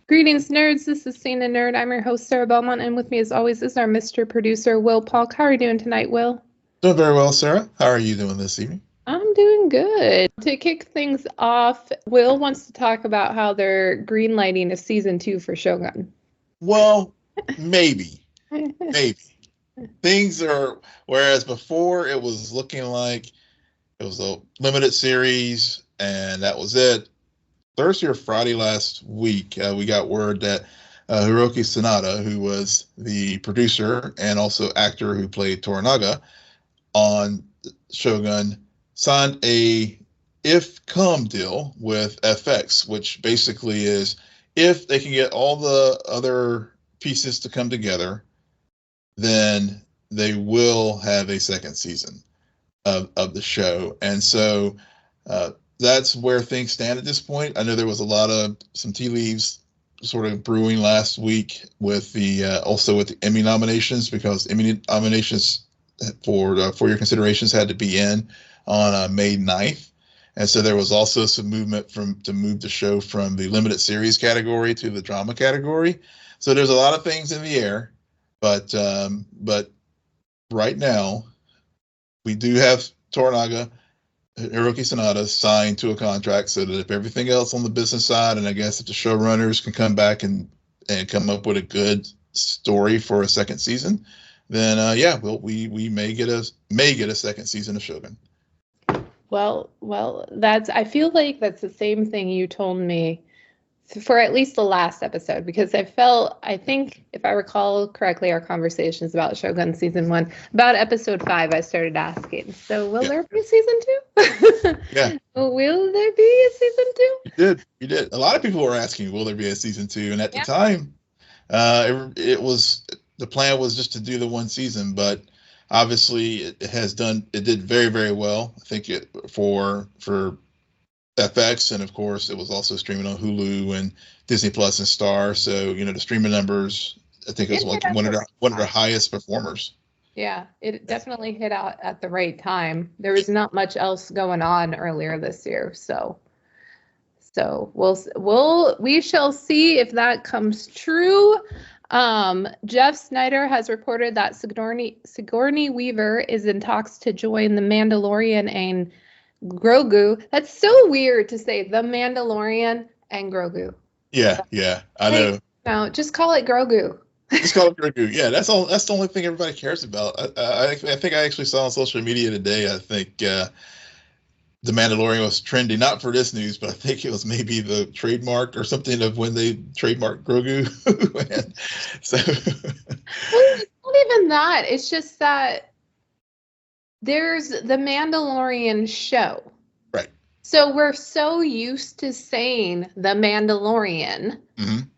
Greetings, nerds. This is Scene and Nerd. I'm your host, Sarah Belmont, and with me, as always, is our Mr. Producer, Will Polk. How are you doing tonight, Will? Doing very well, Sarah. How are you doing this evening? I'm doing good. To kick things off, Will wants to talk about how they're greenlighting a season 2 for Shogun. Well, maybe. Things are, whereas before it was looking like it was a limited series and that was it. Thursday or Friday last week, we got word that Hiroki Sanada, who was the producer and also actor who played Toranaga on Shogun, signed a if-come deal with FX, which basically is if they can get all the other pieces to come together, then they will have a second season of the show. And so that's where things stand at this point. I know there was some tea leaves sort of brewing last week with the also with the Emmy nominations, because Emmy nominations for your considerations had to be in on May 9th. And so there was also some movement to move the show from the limited series category to the drama category. So there's a lot of things in the air, but right now we do have Toranaga, Hiroki Sanada, signed to a contract, so that if everything else on the business side, and I guess if the showrunners can come back and come up with a good story for a second season, then we may get a second season of Shogun. Well, I feel like that's the same thing you told me for at least the last episode, because I think if I recall correctly, our conversations about Shogun season 1, about episode 5, I started asking, so will there be a season 2? Yeah. Will there be a season 2? You did. A lot of people were asking, will there be a season 2? And at the time, the plan was just to do the one season, but obviously it did very, very well. I think for FX, and of course it was also streaming on Hulu and Disney Plus and Star. So the streaming numbers, I think it was like one of the highest performers. Yeah, it definitely hit out at the right time. There was not much else going on earlier this year, so we shall see if that comes true. Jeff Snyder has reported that Sigourney Weaver is in talks to join the Mandalorian and Grogu. That's so weird to say, the Mandalorian and Grogu. Yeah, I know. No, just call it Grogu. Just call it Grogu. Yeah, that's the only thing everybody cares about. I think I actually saw on social media today, I think the Mandalorian was trending, not for this news, but I think it was maybe the trademark or something of when they trademarked Grogu. And so well, it's not even that. It's just that there's the Mandalorian show. Right. So we're so used to saying the Mandalorian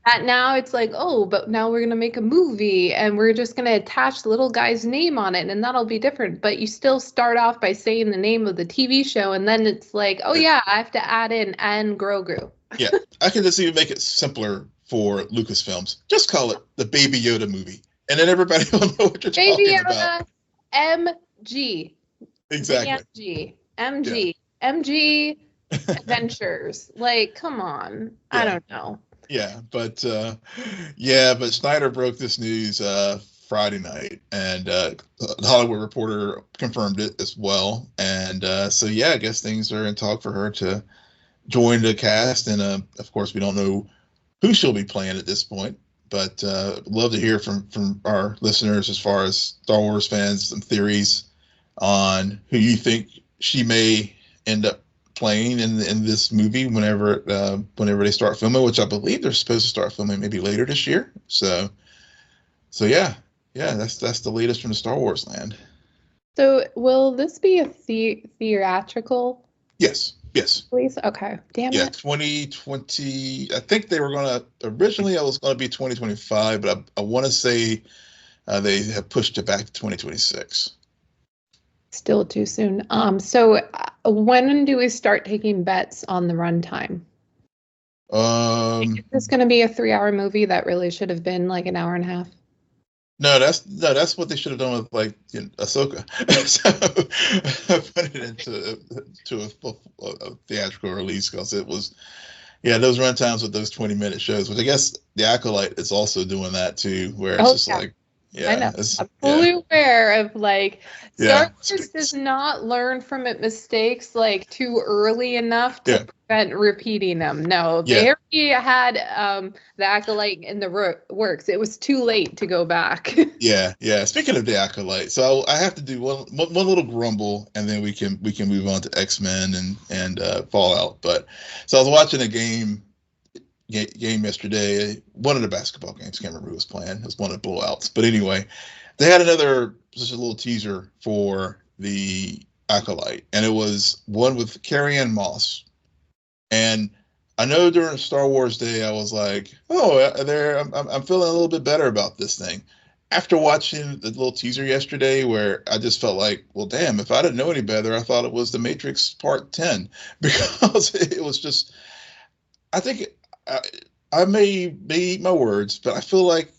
that now it's like, oh, but now we're going to make a movie and we're just going to attach the little guy's name on it and that'll be different. But you still start off by saying the name of the TV show and then it's like, oh yeah, I have to add in and Grogu. Yeah, I can just even make it simpler for Lucasfilms. Just call it the Baby Yoda movie. And then everybody will know what you're talking about. MG. Exactly. MG Adventures. Like, come on. Yeah. I don't know. Yeah, but Snyder broke this news Friday night, and the Hollywood Reporter confirmed it as well. And so I guess things are in talk for her to join the cast. And of course, we don't know who she'll be playing at this point. But love to hear from our listeners as far as Star Wars fans, some theories on who you think she may end up playing in this movie whenever they start filming, which I believe they're supposed to start filming maybe later this year. So that's the latest from the Star Wars land. So will this be a theatrical? Yes. Please? Okay. Damn it. Yeah, 2020. I think they were originally it was going to be 2025, but I want to say they have pushed it back to 2026. Still too soon. So when do we start taking bets on the runtime? Is this going to be a 3-hour movie that really should have been like an hour and a half? No, that's what they should have done with Ahsoka. So put it into a theatrical release, because it was Yeah, those runtimes with those 20-minute shows, which I guess the Acolyte is also doing that too, where it's just like, I know. it's I'm fully aware of like Star Wars yeah. does not learn from its mistakes like too early enough to prevent repeating them. No, they already had the Acolyte in the works. It was too late to go back. Yeah. Speaking of the Acolyte, so I have to do one little grumble, and then we can move on to X-Men and Fallout. But so I was watching a game yesterday, one of the basketball games. Can't remember who was playing. It was one of the blowouts. But anyway, they had just a little teaser for the Acolyte, and it was one with Carrie-Anne Moss. And I know during Star Wars Day, I was like, oh, I'm feeling a little bit better about this thing. After watching the little teaser yesterday, where I just felt like, well, damn, if I didn't know any better, I thought it was The Matrix Part 10, because it was just, I think I may eat my words, but I feel like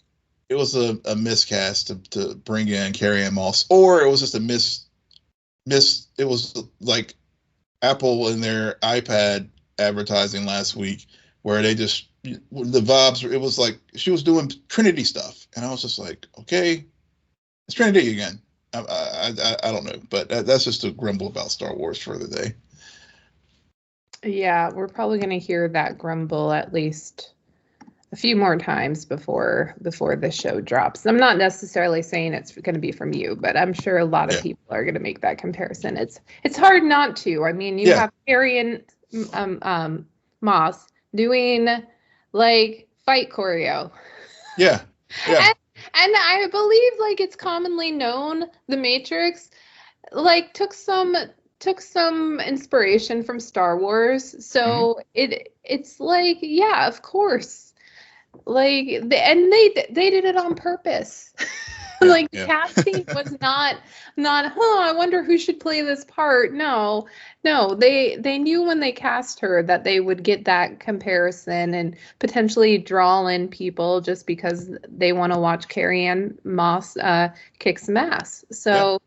it was a miscast to bring in Carrie-Anne Moss, or it was just a miss. It was like Apple in their iPad advertising last week, where they just, the vibes, it was like she was doing Trinity stuff, and I was just like, okay, it's Trinity again. I don't know, but that's just a grumble about Star Wars for the day. Yeah, we're probably going to hear that grumble at least a few more times before the show drops. I'm not necessarily saying it's going to be from you, but I'm sure a lot of people are going to make that comparison. It's hard not to. I mean, you have Carrie and Moss doing like fight choreo. Yeah. And I believe like it's commonly known The Matrix like took some inspiration from Star Wars. So it's like, yeah, of course. Like they did it on purpose. Like casting was not I wonder who should play this part. No, they knew when they cast her that they would get that comparison and potentially draw in people just because they want to watch Carrie-Anne Moss kick some ass. So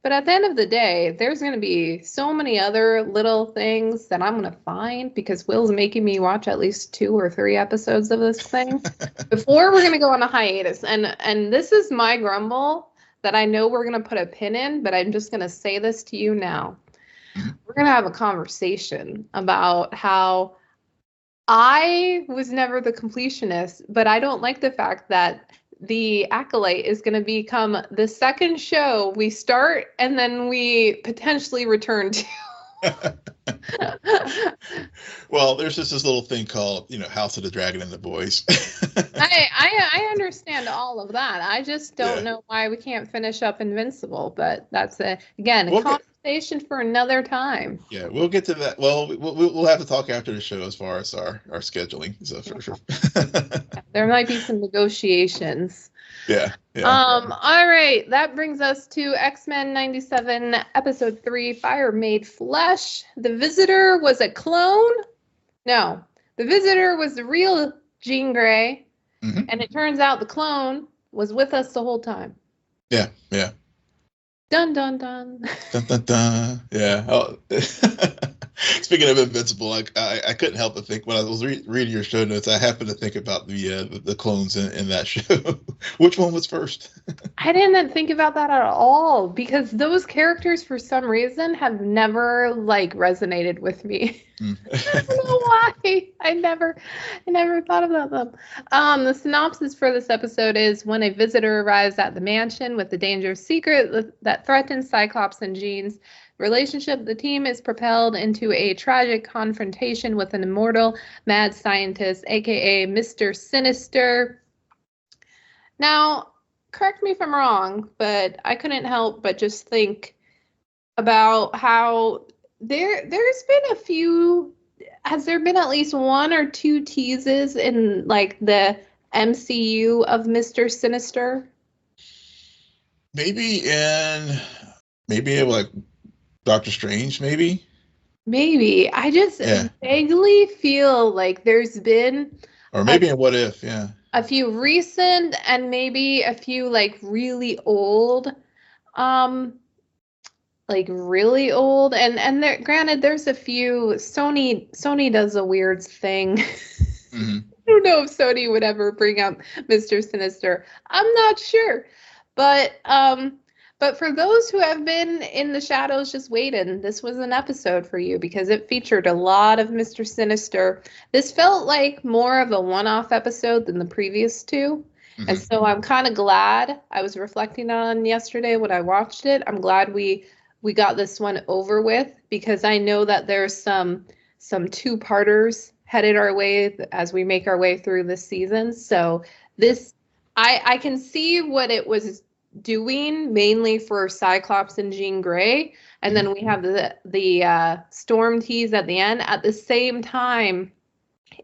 but at the end of the day, there's going to be so many other little things that I'm going to find, because Will's making me watch at least 2 or 3 episodes of this thing before we're going to go on a hiatus. And this is my grumble that I know we're going to put a pin in, but I'm just going to say this to you now. We're going to have a conversation about how I was never the completionist, but I don't like the fact that the Acolyte is going to become the second show we start and then we potentially return to. Well, there's just this little thing called, House of the Dragon and the Boys. I understand all of that. I just don't know why we can't finish up Invincible, but that's a conversation for another time. Yeah, we'll get to that. Well, we'll have to talk after the show as far as our scheduling. So for sure. There might be some negotiations. Yeah. All right. That brings us to X-Men 97, Episode 3, Fire Made Flesh. The Visitor was a clone? No. The Visitor was the real Jean Grey. Mm-hmm. And it turns out the clone was with us the whole time. Yeah. Dun, dun, dun. Dun, dun, dun. Yeah. Oh. Speaking of Invincible, I couldn't help but think when I was reading your show notes, I happened to think about the clones in that show. Which one was first? I didn't think about that at all, because those characters, for some reason, have never resonated with me. I don't know why. I never thought about them. The synopsis for this episode is: when a visitor arrives at the mansion with a dangerous secret that threatens Cyclops and Jean's relationship, the team is propelled into a tragic confrontation with an immortal mad scientist, aka Mr. Sinister. Now, correct me if I'm wrong, but I couldn't help but just think about how there's been a few. Has there been at least 1 or 2 teases in the MCU of Mr. Sinister? Maybe Doctor Strange, maybe. Maybe. I just vaguely feel like there's been, or maybe in What If, a few recent and maybe a few really old like really old, and there, granted, there's a few. Sony does a weird thing. Mm-hmm. I don't know if Sony would ever bring up Mr. Sinister. I'm not sure, but for those who have been in the shadows just waiting, this was an episode for you because it featured a lot of Mr. Sinister. This felt like more of a one-off episode than the previous two. Mm-hmm. And so I'm kind of glad. I was reflecting on yesterday when I watched it. I'm glad we got this one over with because I know that there's some two-parters headed our way as we make our way through this season. So this I can see what it was doing mainly for Cyclops and Jean Grey, and then we have the Storm tease at the end. At the same time,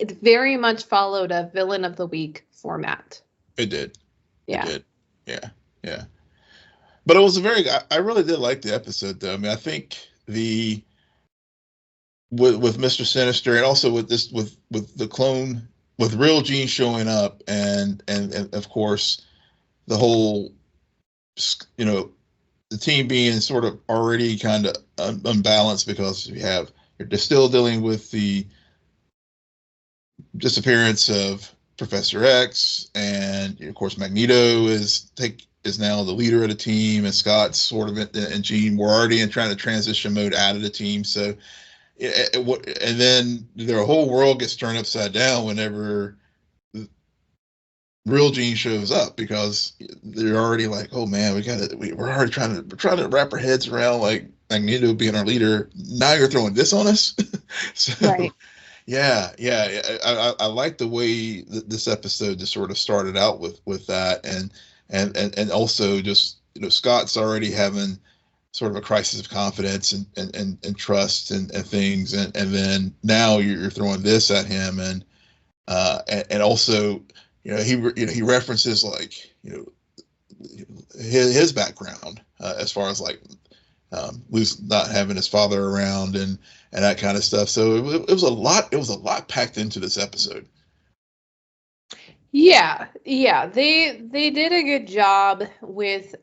it very much followed a villain of the week format. It did. Yeah. It did. Yeah. But it was I really did like the episode though. I mean, I think with Mr. Sinister and also with the clone with real Jean showing up and of course the whole, you know, the team being sort of already kind of unbalanced because you're still dealing with the disappearance of Professor X, and of course Magneto is now the leader of the team, and Scott's sort of and Jean were already in trying to transition mode out of the team. So, and then their whole world gets turned upside down whenever real Jean shows up because they're already like, oh man, we're already trying to wrap our heads around like Magneto being our leader. Now you're throwing this on us. So, right. Yeah. I like the way this episode just sort of started out with that, and also just, you know, Scott's already having sort of a crisis of confidence and trust and things, and then now you're throwing this at him, and also, you know, he references like, you know, his background as far as like Luke's not having his father around and that kind of stuff. So it was a lot packed into this episode. Yeah. They did a good job with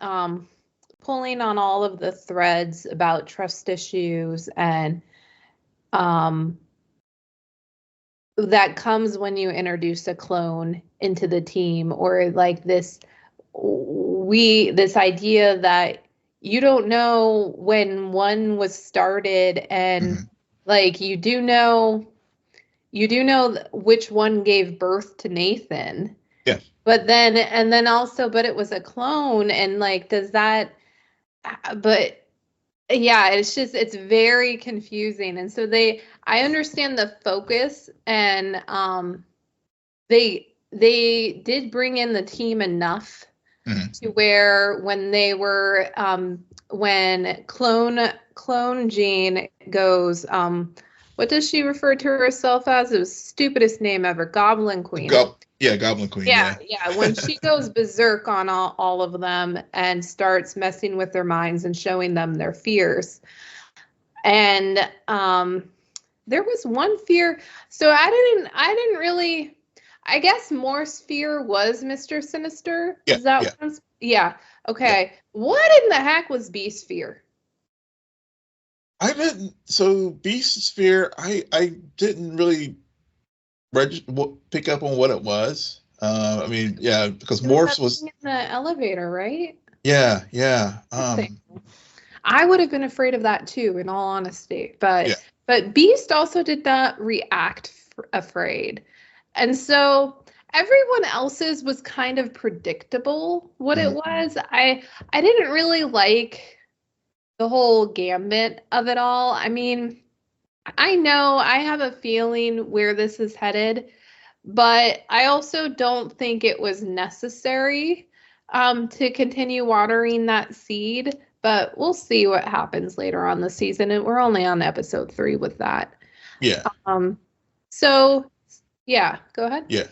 pulling on all of the threads about trust issues and that comes when you introduce a clone into the team, or like this idea that you don't know when one was started, and like you do know which one gave birth to Nathan. Yeah. But then also, but it was a clone, and like, does that, but yeah, it's very confusing. And so I understand the focus, and they did bring in the team enough to where when they were when clone Jean goes, what does she refer to herself as? It was the stupidest name ever, Goblin Queen. Goblin Queen. Yeah. When she goes berserk on all of them and starts messing with their minds and showing them their fears. And there was one fear. So I didn't really. I guess Morse's fear was Mr. Sinister. Yeah. Is that one? Yeah. Okay. Yeah. What in the heck was Beast's fear? I didn't. So Beast's fear, I didn't really pick up on what it was. I mean, yeah, because Morse was in the elevator, right? Yeah. I would have been afraid of that too, in all honesty. But Beast also did not react afraid, and so everyone else's was kind of predictable. What it was, I didn't really like the whole gambit of it all. I mean, I know I have a feeling where this is headed, but I also don't think it was necessary to continue watering that seed. But we'll see what happens later on the season, and we're only on episode 3 with that. Yeah. So, yeah, go ahead. Yeah.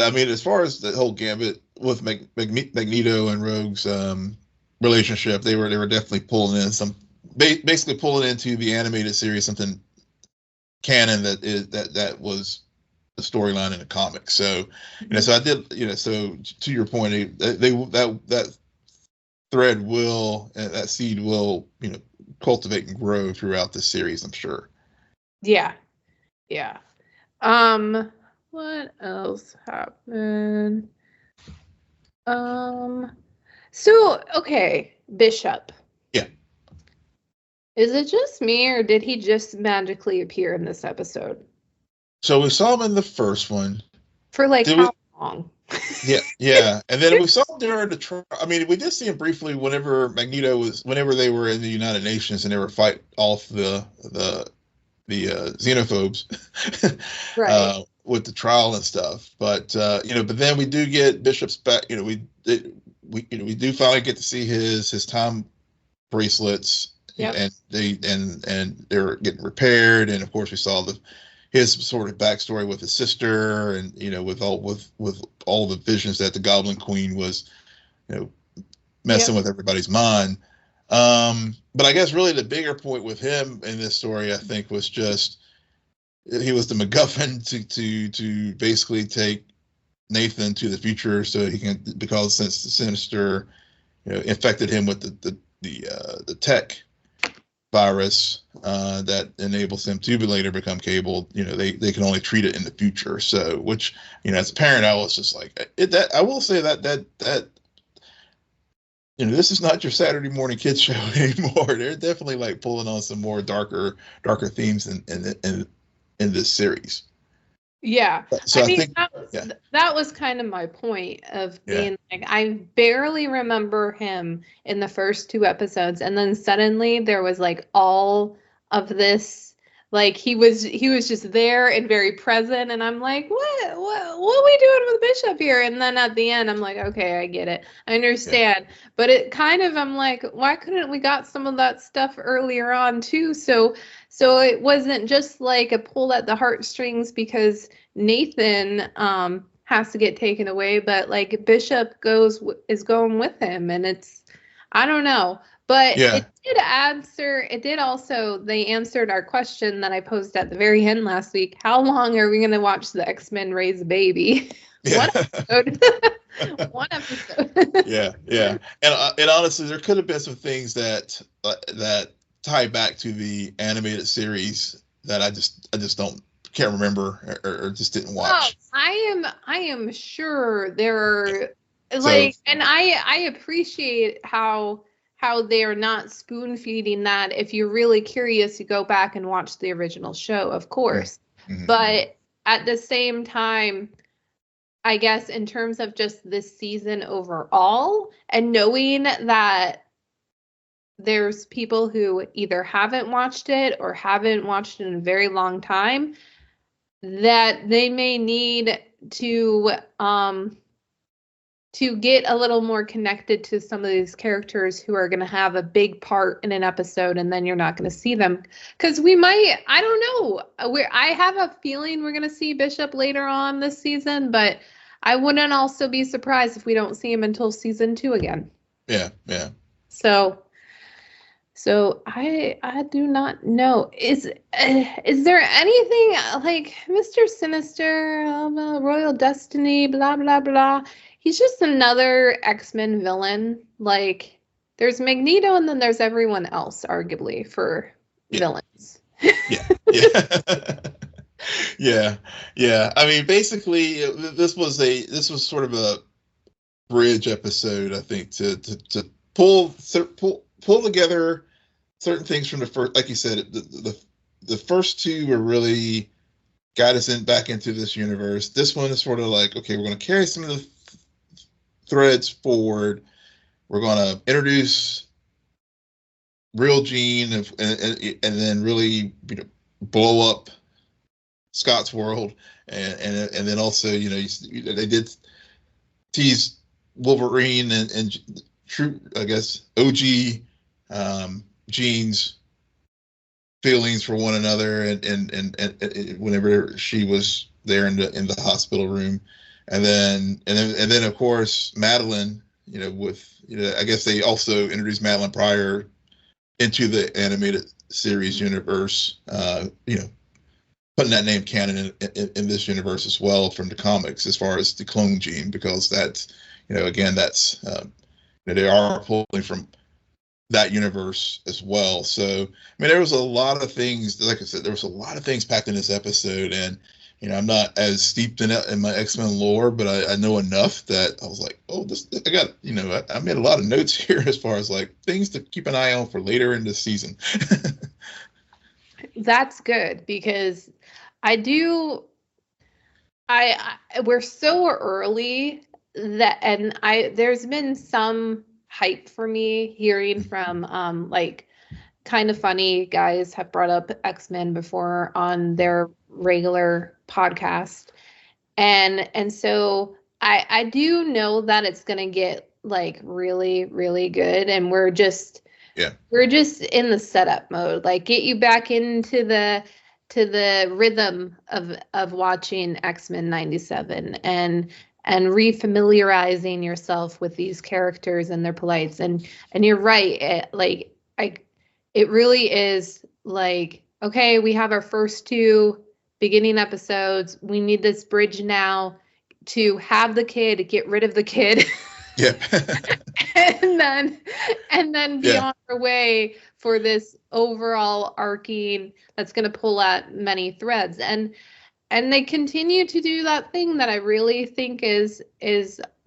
I mean, as far as the whole gambit with Magneto and Rogue's relationship, they were definitely pulling in basically pulling into the animated series something canon that was the storyline in the comics. So, you know, so I did, you know, so to your point, that thread will, that seed will, cultivate and grow throughout the series, I'm sure. Yeah. What else happened? So, okay, Bishop. Yeah. Is it just me, or did he just magically appear in this episode? So we saw him in the first one. For like how long? Yeah. And then we saw him during the trial. I mean, we did see him briefly whenever whenever they were in the United Nations and they were fighting off the xenophobes. Right. With the trial and stuff. But but then we do get Bishop's back. We do finally get to see his time bracelets. Yep. And they're getting repaired, and of course we saw his sort of backstory with his sister, and with all the visions that the Goblin Queen was messing with everybody's mind. But I guess really the bigger point with him in this story, I think, was just he was the MacGuffin to basically take Nathan to the future, so he can, because since the Sinister infected him with the tech virus that enables him to later become Cable, they can only treat it in the future. So, which as a parent, I was just like, I will say that this is not your Saturday morning kids show anymore. They're definitely like pulling on some more darker themes in this series. Yeah. So I think that was kind of my point of being like, I barely remember him in the first 2 episodes, and then suddenly there was like all of this, like he was just there and very present, and I'm like, what are we doing with Bishop here? And then at the end I'm like, okay, I get it, I understand. But it kind of, I'm like, why couldn't we got some of that stuff earlier on too? So it wasn't just like a pull at the heartstrings because Nathan has to get taken away, but like Bishop is going with him, and it's, I don't know. But it did also, they answered our question that I posed at the very end last week. How long are we going to watch the X-Men raise a baby? Yeah. One episode. One episode. Yeah. And honestly, there could have been some things that tie back to the animated series that I just can't remember or just didn't watch. Oh, I am sure there are and I appreciate how they are not spoon feeding that. If you're really curious, you go back and watch the original show, of course. Mm-hmm. But at the same time, I guess in terms of just this season overall, and knowing that there's people who either haven't watched it or haven't watched it in a very long time, that they may need to get a little more connected to some of these characters who are going to have a big part in an episode, and then you're not going to see them. Because we might, I don't know, I have a feeling we're going to see Bishop later on this season, but I wouldn't also be surprised if we don't see him until season 2 again. Yeah. So I do not know. Is there anything like Mr. Sinister, Royal Destiny, blah blah blah? He's just another X-Men villain. Like, there's Magneto, and then there's everyone else, arguably, for villains. Yeah. I mean, basically, this was sort of a bridge episode, I think, to pull together certain things from the first. Like you said, the first 2 were really got us back into this universe. This one is sort of like, okay, we're going to carry some of the threads forward. We're going to introduce real Jean and then really blow up Scott's world, and then also they did tease Wolverine and true, I guess, OG Jean's feelings for one another, and whenever she was there in the hospital room, and then of course Madeline, I guess they also introduced Madeline Pryor into the animated series universe, putting that name canon in this universe as well from the comics, as far as the clone Jean, because that's again, that's They are pulling from that universe as well. So, I mean, there was a lot of things, like I said, there was a lot of things packed in this episode. And, I'm not as steeped in my X-Men lore, but I know enough that I was like, oh, I got, I made a lot of notes here as far as like things to keep an eye on for later in the season. That's good, because we're so early there's been some hype for me hearing from like Kind of Funny guys have brought up X-Men before on their regular podcast. And so I do know that it's gonna get like really, really good. And we're just in the setup mode, like get you back into the rhythm of watching X-Men 97 and refamiliarizing yourself with these characters and their plights. And you're right, it really is like, okay, we have our first two beginning episodes. We need this bridge now to have the kid, get rid of the kid. Yeah. and then be on our way for this overall arcing that's going to pull at many threads. And they continue to do that thing that I really think is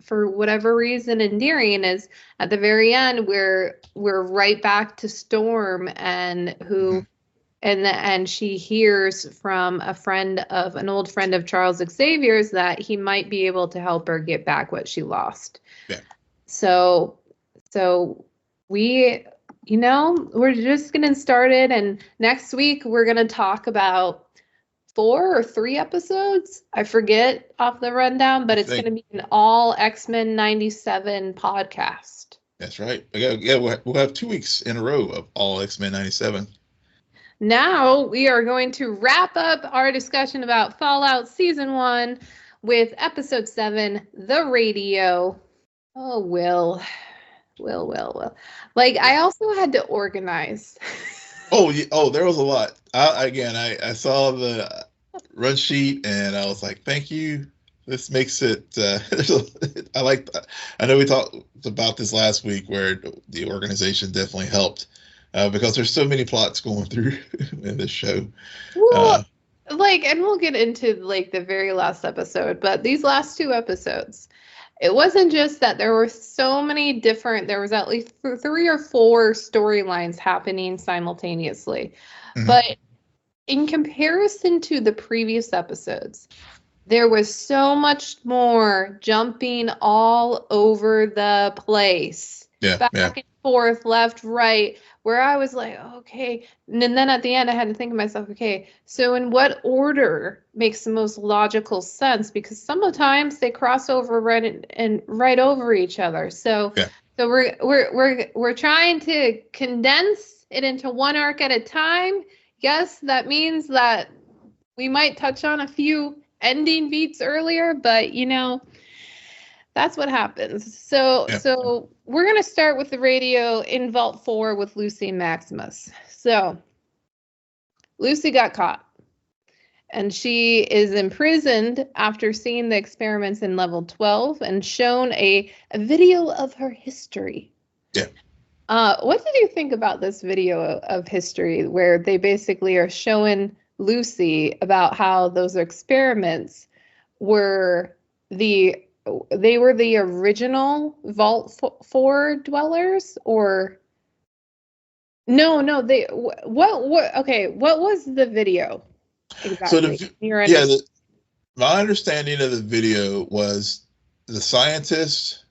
for whatever reason endearing, is at the very end we're right back to Storm, and who and she hears from an old friend of Charles Xavier's that he might be able to help her get back what she lost. Yeah. So we, we're just getting started, and next week we're going to talk about 4 or 3 episodes. I forget off the rundown, but it's going to be an all X-Men 97 podcast. That's right. We'll have 2 weeks in a row of all X-Men 97. Now we are going to wrap up our discussion about Fallout Season 1 with Episode 7, The Radio. Oh, Will. Like, I also had to organize. Oh, there was a lot. I saw the run sheet and I was like, thank you. This makes it, I like that. I know we talked about this last week where the organization definitely helped because there's so many plots going through in this show. Well, and we'll get into like the very last episode, but these last 2 episodes, it wasn't just that there were so many there was at least 3 or 4 storylines happening simultaneously. Mm-hmm. But in comparison to the previous episodes, there was so much more jumping all over the place. Back and forth, left, right, where I was like, okay. And then at the end, I had to think to myself, okay, so in what order makes the most logical sense? Because sometimes they cross over right over each other. So we're trying to condense it into one arc at a time. Yes, that means that we might touch on a few ending beats earlier, but that's what happens. So we're going to start with the radio in Vault 4 with Lucy and Maximus. So Lucy got caught, and she is imprisoned after seeing the experiments in level 12 and shown a video of her history. Yeah. What did you think about this video of history where they basically are showing Lucy about how those experiments were the original Vault 4 dwellers, or no, what was the video exactly? So my understanding of the video was the scientist,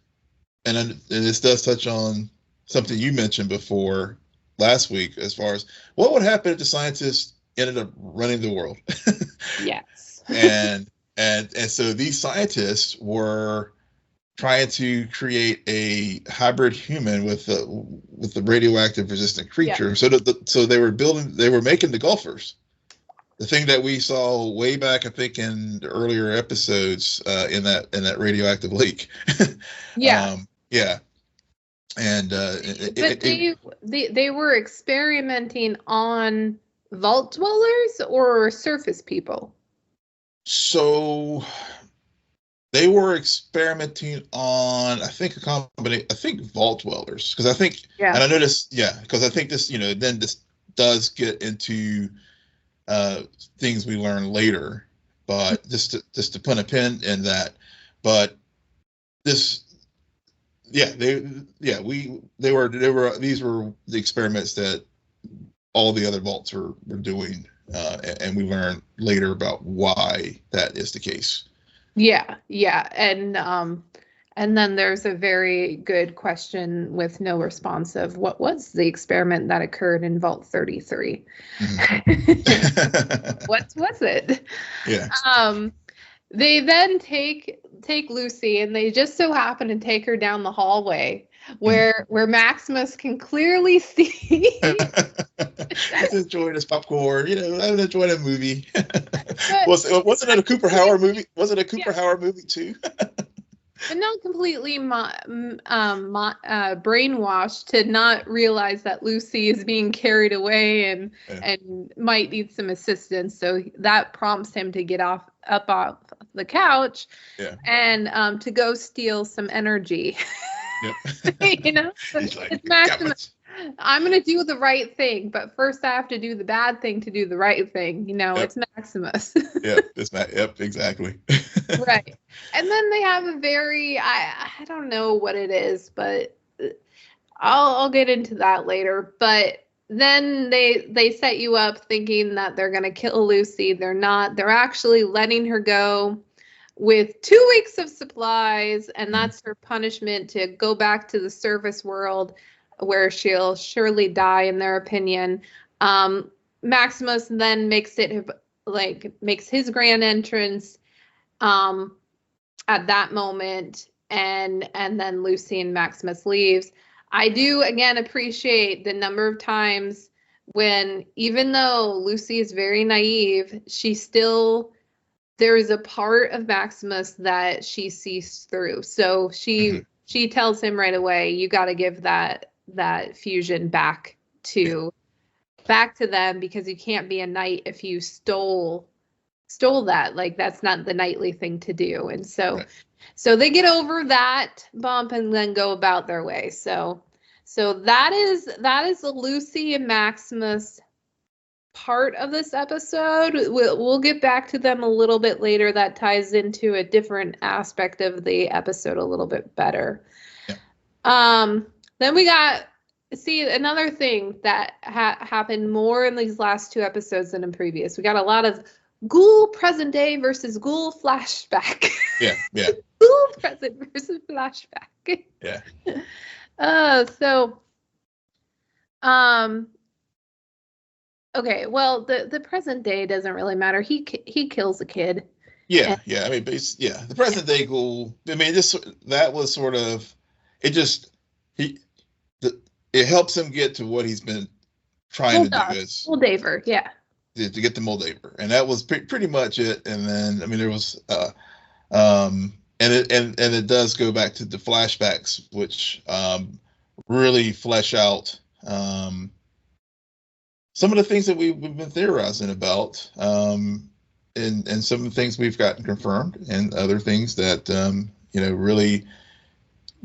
and this does touch on something you mentioned before last week, as far as what would happen if the scientists ended up running the world. Yes. And so these scientists were trying to create a hybrid human with the radioactive resistant creature. Yeah. So they were making the golfers, the thing that we saw way back, I think, in the earlier episodes in that radioactive lake. Yeah. Yeah. And they were experimenting on vault dwellers or surface people. So They were experimenting on, I think, a combination. I think vault dwellers, because I think, and I noticed, because I think this, then this does get into things we learn later. But just to put a pin in that, but this, these were the experiments that all the other vaults were doing, and we learn later about why that is the case. Yeah, and then there's a very good question with no response of what was the experiment that occurred in Vault 33? Mm-hmm. What was it? Yeah. They then take Lucy, and they just so happen to take her down the hallway where Maximus can clearly see. He's enjoying his popcorn, I'm enjoying a movie. Wasn't it a Cooper Howard movie? Was it a Cooper Howard movie too? But not completely brainwashed to not realize that Lucy is being carried away and might need some assistance. So that prompts him to get up off the couch and to go steal some energy. Yep. He's like, it's Maximus. I'm going to do the right thing, but first I have to do the bad thing to do the right thing. It's Maximus. Yep, exactly. Right. And then they have a very, I don't know what it is, but I'll get into that later. But then they set you up thinking that they're going to kill Lucy. They're not. They're actually letting her go with 2 weeks of supplies, and that's her punishment to go back to the surface world, where she'll surely die, in their opinion. Maximus then makes his grand entrance at that moment, and then Lucy and Maximus leaves. I do again appreciate the number of times when, even though Lucy is very naive, there is a part of Maximus that she sees through. So she tells him right away, you got to give that fusion back to them, because you can't be a knight if you stole that. Like, that's not the knightly thing to do. And so they get over that bump and then go about their way. So that is the Lucy and Maximus part of this episode. We'll get back to them a little bit later. That ties into a different aspect of the episode a little bit better. Then we got another thing that happened more in these last 2 episodes than in previous. We got a lot of ghoul present day versus ghoul flashback. Yeah. Ghoul present versus flashback. Yeah. Okay, well, the present day doesn't really matter. He kills a kid. Yeah. I mean, the present day ghoul. I mean, that was sort of it helps him get to what he's been trying to do. Is Moldaver, to get to Moldaver, and that was pretty much it. And then, I mean, there was and it does go back to the flashbacks, which really flesh out some of the things that we've been theorizing about, and some of the things we've gotten confirmed, and other things that really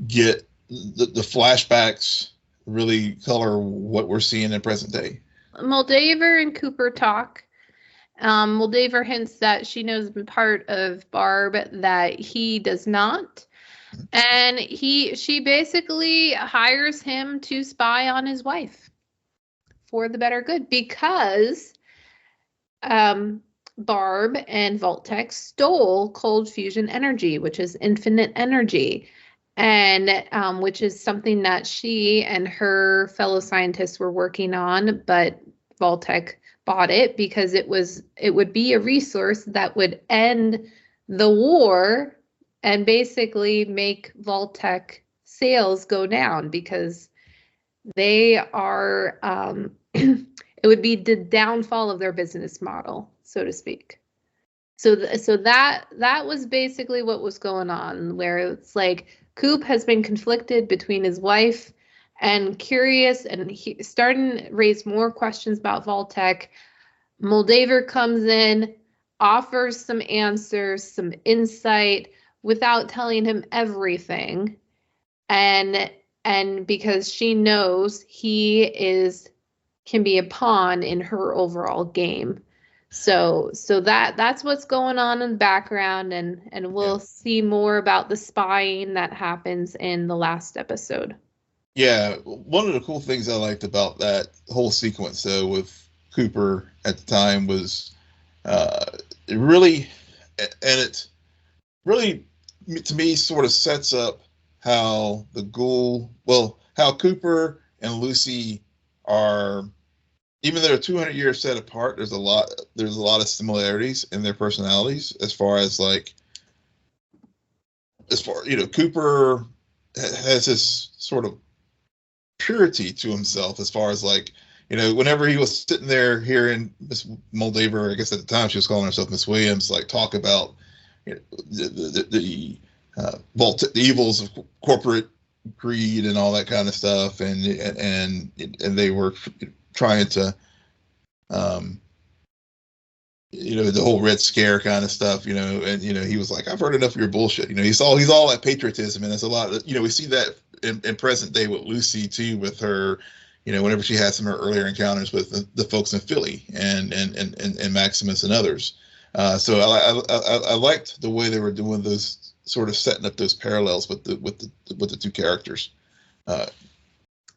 get the flashbacks really color what we're seeing in present day. Moldaver and Cooper talk. Moldaver hints that she knows a part of Barb that he does not. And she basically hires him to spy on his wife for the better good, because Barb and Vault-Tec stole cold fusion energy, which is infinite energy, and which is something that she and her fellow scientists were working on, but Vault-Tec bought it because it would be a resource that would end the war and basically make Vault-Tec sales go down, because they are it would be the downfall of their business model, so to speak. So that was basically what was going on, where it's like Coop has been conflicted between his wife and curious, and he starting to raise more questions about Vault-Tec. Moldaver comes in, offers some answers, some insight, without telling him everything, and because she knows he can be a pawn in her overall game. So that's what's going on in the background, and we'll see more about the spying that happens in the last episode. Yeah, one of the cool things I liked about that whole sequence, though, with Cooper at the time was it really to me sort of sets up how how Cooper and Lucy are, even though they're 200 years set apart, there's a lot of similarities in their personalities as far as Cooper has this sort of purity to himself as far as whenever he was sitting there hearing Miss Moldaver, I guess at the time she was calling herself Miss Williams, talk about the evils of corporate greed and all that kind of stuff, and they were trying to the whole Red Scare kind of stuff, and he was like, I've heard enough of your bullshit. He's all that patriotism, and there's a lot of, we see that in present day with Lucy too, with her, whenever she had some of her earlier encounters with the folks in Philly and Maximus and others. So I liked the way they were doing those, sort of setting up those parallels with the two characters.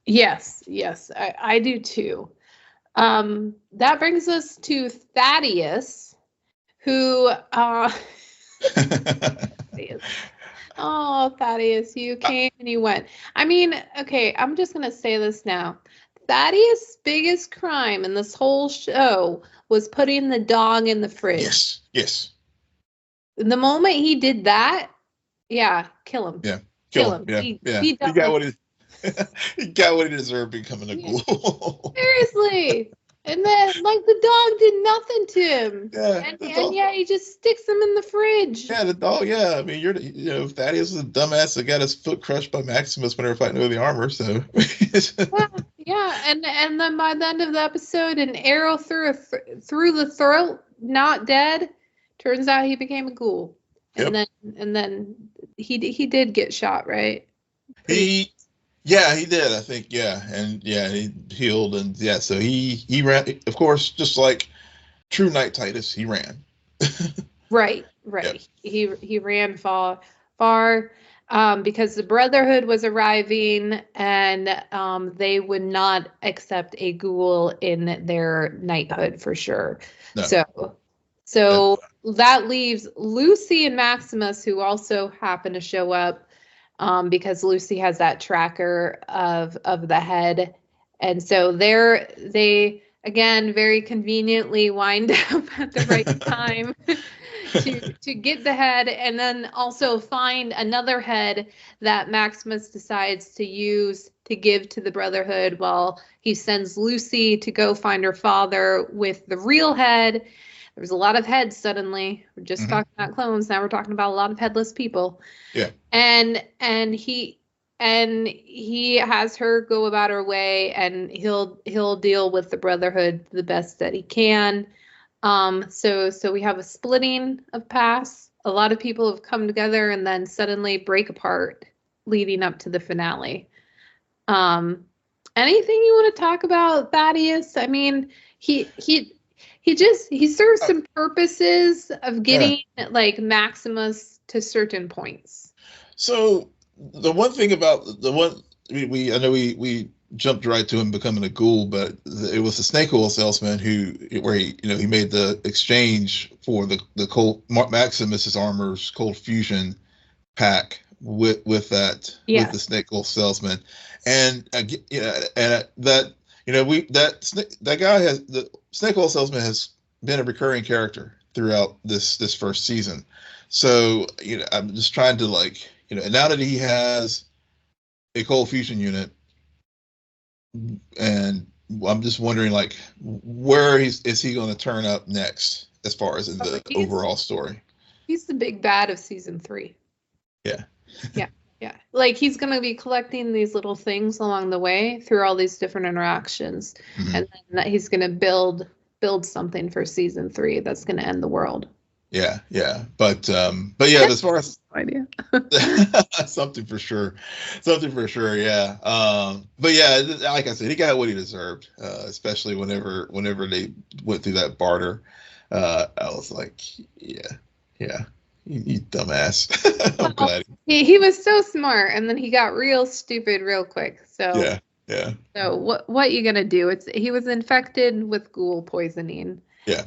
Yes, I do too. That brings us to Thaddeus, who Thaddeus, you came and you went. I mean, okay, I'm just gonna say this now. Thaddeus' biggest crime in this whole show was putting the dog in the fridge. Yes. The moment he did that, kill him. Yeah, kill him. Yeah, he got what he got what he deserved, becoming a ghoul. Seriously. And then, the dog did nothing to him. Yeah, he just sticks him in the fridge. Yeah, the dog. Yeah, I mean, Thaddeus was a dumbass that got his foot crushed by Maximus when they were fighting over the armor. So. yeah, and then by the end of the episode, an arrow through the throat, not dead. Turns out he became a ghoul. Yep. And then he did get shot, right? He did, I think, and he healed, and so he ran, of course, just like true Knight Titus, he ran. Right. Yep. He ran far, because the Brotherhood was arriving, and they would not accept a ghoul in their knighthood for sure. No. So that leaves Lucy and Maximus, who also happen to show up. Because Lucy has that tracker of the head, and so they again very conveniently wind up at the right time to get the head, and then also find another head that Maximus decides to use to give to the Brotherhood, while he sends Lucy to go find her father with the real head. There's a lot of heads suddenly. We're just talking about clones. Now we're talking about a lot of headless people. Yeah. And he has her go about her way, and he'll deal with the Brotherhood the best that he can. So we have a splitting of paths. A lot of people have come together and then suddenly break apart, leading up to the finale. Anything you want to talk about Thaddeus? I mean, he serves some purposes of getting Maximus to certain points. So the one thing about I know we jumped right to him becoming a ghoul, but it was the snake oil salesman where he made the exchange for the cold Maximus's armor's cold fusion pack with the snake oil salesman, and that guy the snake oil salesman has been a recurring character throughout this first season. So I'm just trying to and now that he has a cold fusion unit, and I'm just wondering where is he going to turn up next as far as in the overall story? He's the big bad of season 3. Yeah. Yeah. He's going to be collecting these little things along the way through all these different interactions. Mm-hmm. And then he's going to build something for season 3 that's going to end the world. Yeah. But yeah, as far as idea. something for sure. Yeah. But yeah, like I said, he got what he deserved, especially whenever they went through that barter. I was like, yeah, you dumbass. I'm glad. He was so smart, and then he got real stupid real quick. So yeah. So what you gonna do? He was infected with ghoul poisoning. Yeah.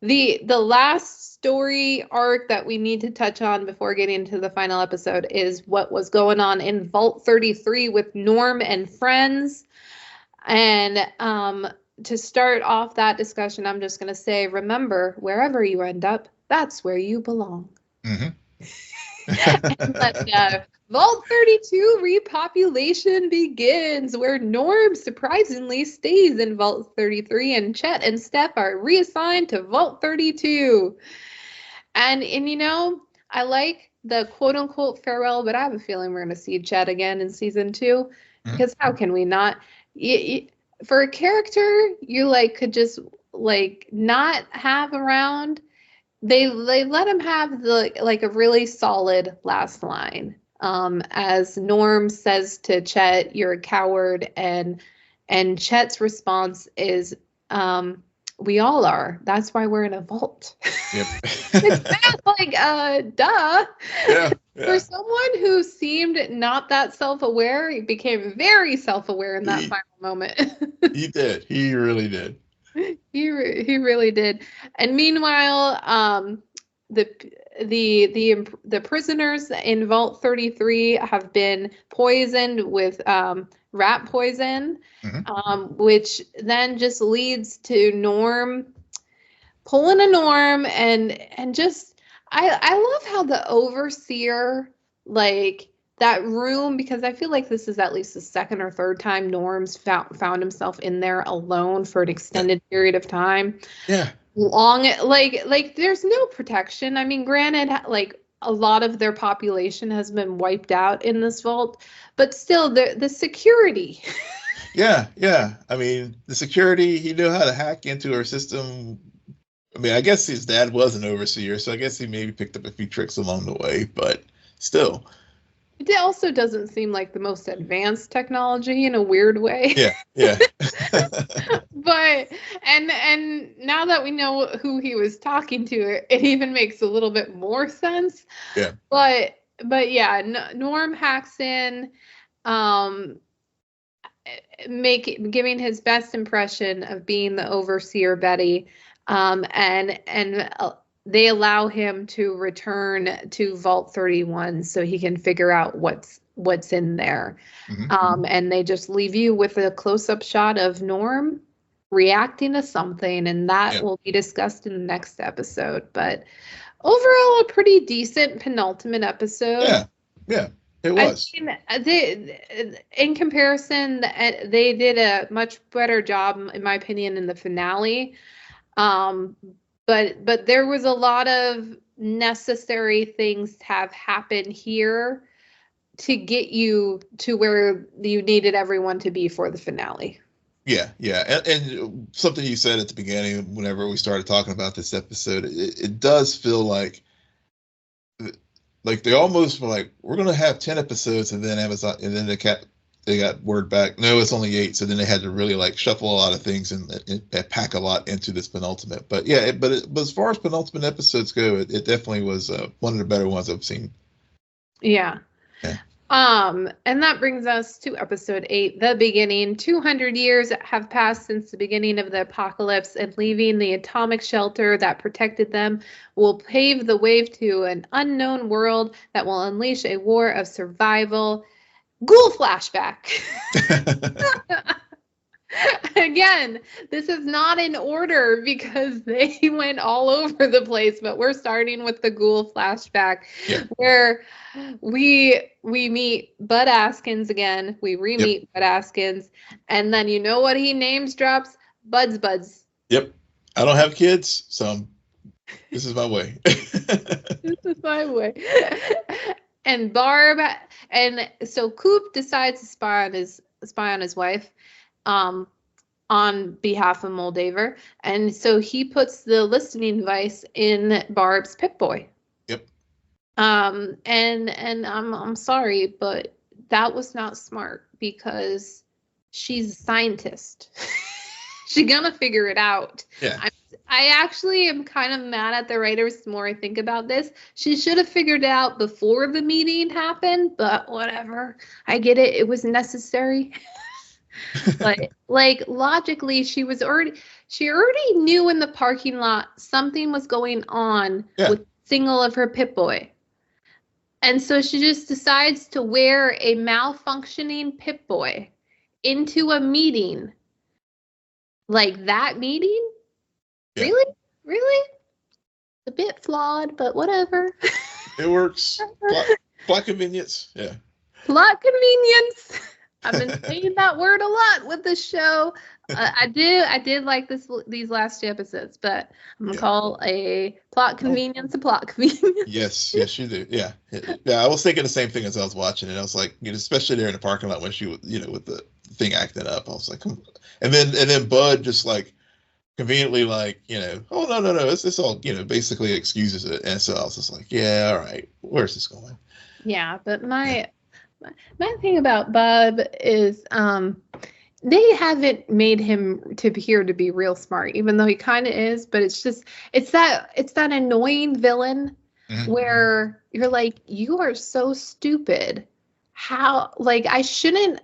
The last story arc that we need to touch on before getting to the final episode is what was going on in Vault 33 with Norm and friends. And to start off that discussion, I'm just gonna say, remember, wherever you end up, that's where you belong. Mm-hmm. And Vault 32 repopulation begins, where Norm surprisingly stays in Vault 33, and Chet and Steph are reassigned to Vault 32. And I like the quote-unquote farewell, but I have a feeling we're going to see Chet again in season 2, because how can we not? For a character you could just not have around, they let him have a really solid last line. As Norm says to Chet, "You're a coward," and Chet's response is, "We all are. That's why we're in a vault." Yep. It's duh. Yeah. For someone who seemed not that self-aware, he became very self-aware in that final moment. He did. He really did. He really did. And meanwhile, the prisoners in Vault 33 have been poisoned with rat poison, which then just leads to Norm pulling a Norm, and just I love how the overseer, that room, because I feel like this is at least the second or third time Norm's found himself in there alone for an extended period of time. Yeah. Long, there's no protection. I mean, granted, a lot of their population has been wiped out in this vault, but still the security. Yeah. I mean, the security, he knew how to hack into her system. I mean, I guess his dad was an overseer, so I guess he maybe picked up a few tricks along the way, but still. It also doesn't seem like the most advanced technology in a weird way. Yeah. But and now that we know who he was talking to, it even makes a little bit more sense. Yeah. But yeah, Norm hacks in, giving his best impression of being the overseer Betty, and they allow him to return to Vault 31 so he can figure out what's in there. And they just leave you with a close-up shot of Norm reacting to something, and that will be discussed in the next episode. But overall, a pretty decent penultimate episode. Yeah, it was. I mean, in comparison, they did a much better job, in my opinion, in the finale. But there was a lot of necessary things to have happen here to get you to where you needed everyone to be for the finale. Yeah. And something you said at the beginning, whenever we started talking about this episode, it does feel like they almost were like, we're going to have 10 episodes, and then Amazon, and then they got word back, no, it's only 8. So then they had to really shuffle a lot of things and pack a lot into this penultimate. But yeah, but as far as penultimate episodes go, it definitely was one of the better ones I've seen. Yeah. And that brings us to episode 8, The Beginning. 200 years have passed since the beginning of the apocalypse, and leaving the atomic shelter that protected them will pave the way to an unknown world that will unleash a war of survival. Ghoul flashback. Again, this is not in order because they went all over the place, but we're starting with the ghoul flashback, where we meet Bud Askins again. We re-meet Bud Askins, and then you know what he names drops? Buds. Yep. I don't have kids, so this is my way. This is my way. And Barb, and so Coop decides to spy on his wife. on behalf of Moldaver, and so he puts the listening device in Barb's Pip-Boy. Yep. And I'm sorry, but that was not smart because she's a scientist. She's gonna figure it out. Yeah. I actually am kind of mad at the writers the more I think about this. She should have figured it out before the meeting happened, but whatever. I get it. It was necessary. But like logically, she already knew in the parking lot something was going on with a single of her Pip-Boy. And so she just decides to wear a malfunctioning Pip-Boy into a meeting. Like that meeting? Yeah. Really? A bit flawed, but whatever. It works. Plot convenience. Yeah. Plot convenience. I've been saying that word a lot with this show. I did like these last 2 episodes, but I'm gonna call a plot convenience a plot convenience. Yes, you do. Yeah. I was thinking the same thing as I was watching it. I was like, especially there in the parking lot when she was, with the thing acting up. I was like, and then Bud just like conveniently like, oh no, it's all basically excuses it. And so I was just like, yeah, all right, where's this going? Yeah, but my thing about Bub is they haven't made him to appear to be real smart, even though he kind of is, but it's that annoying villain where you're like, you are so stupid. How, like, I shouldn't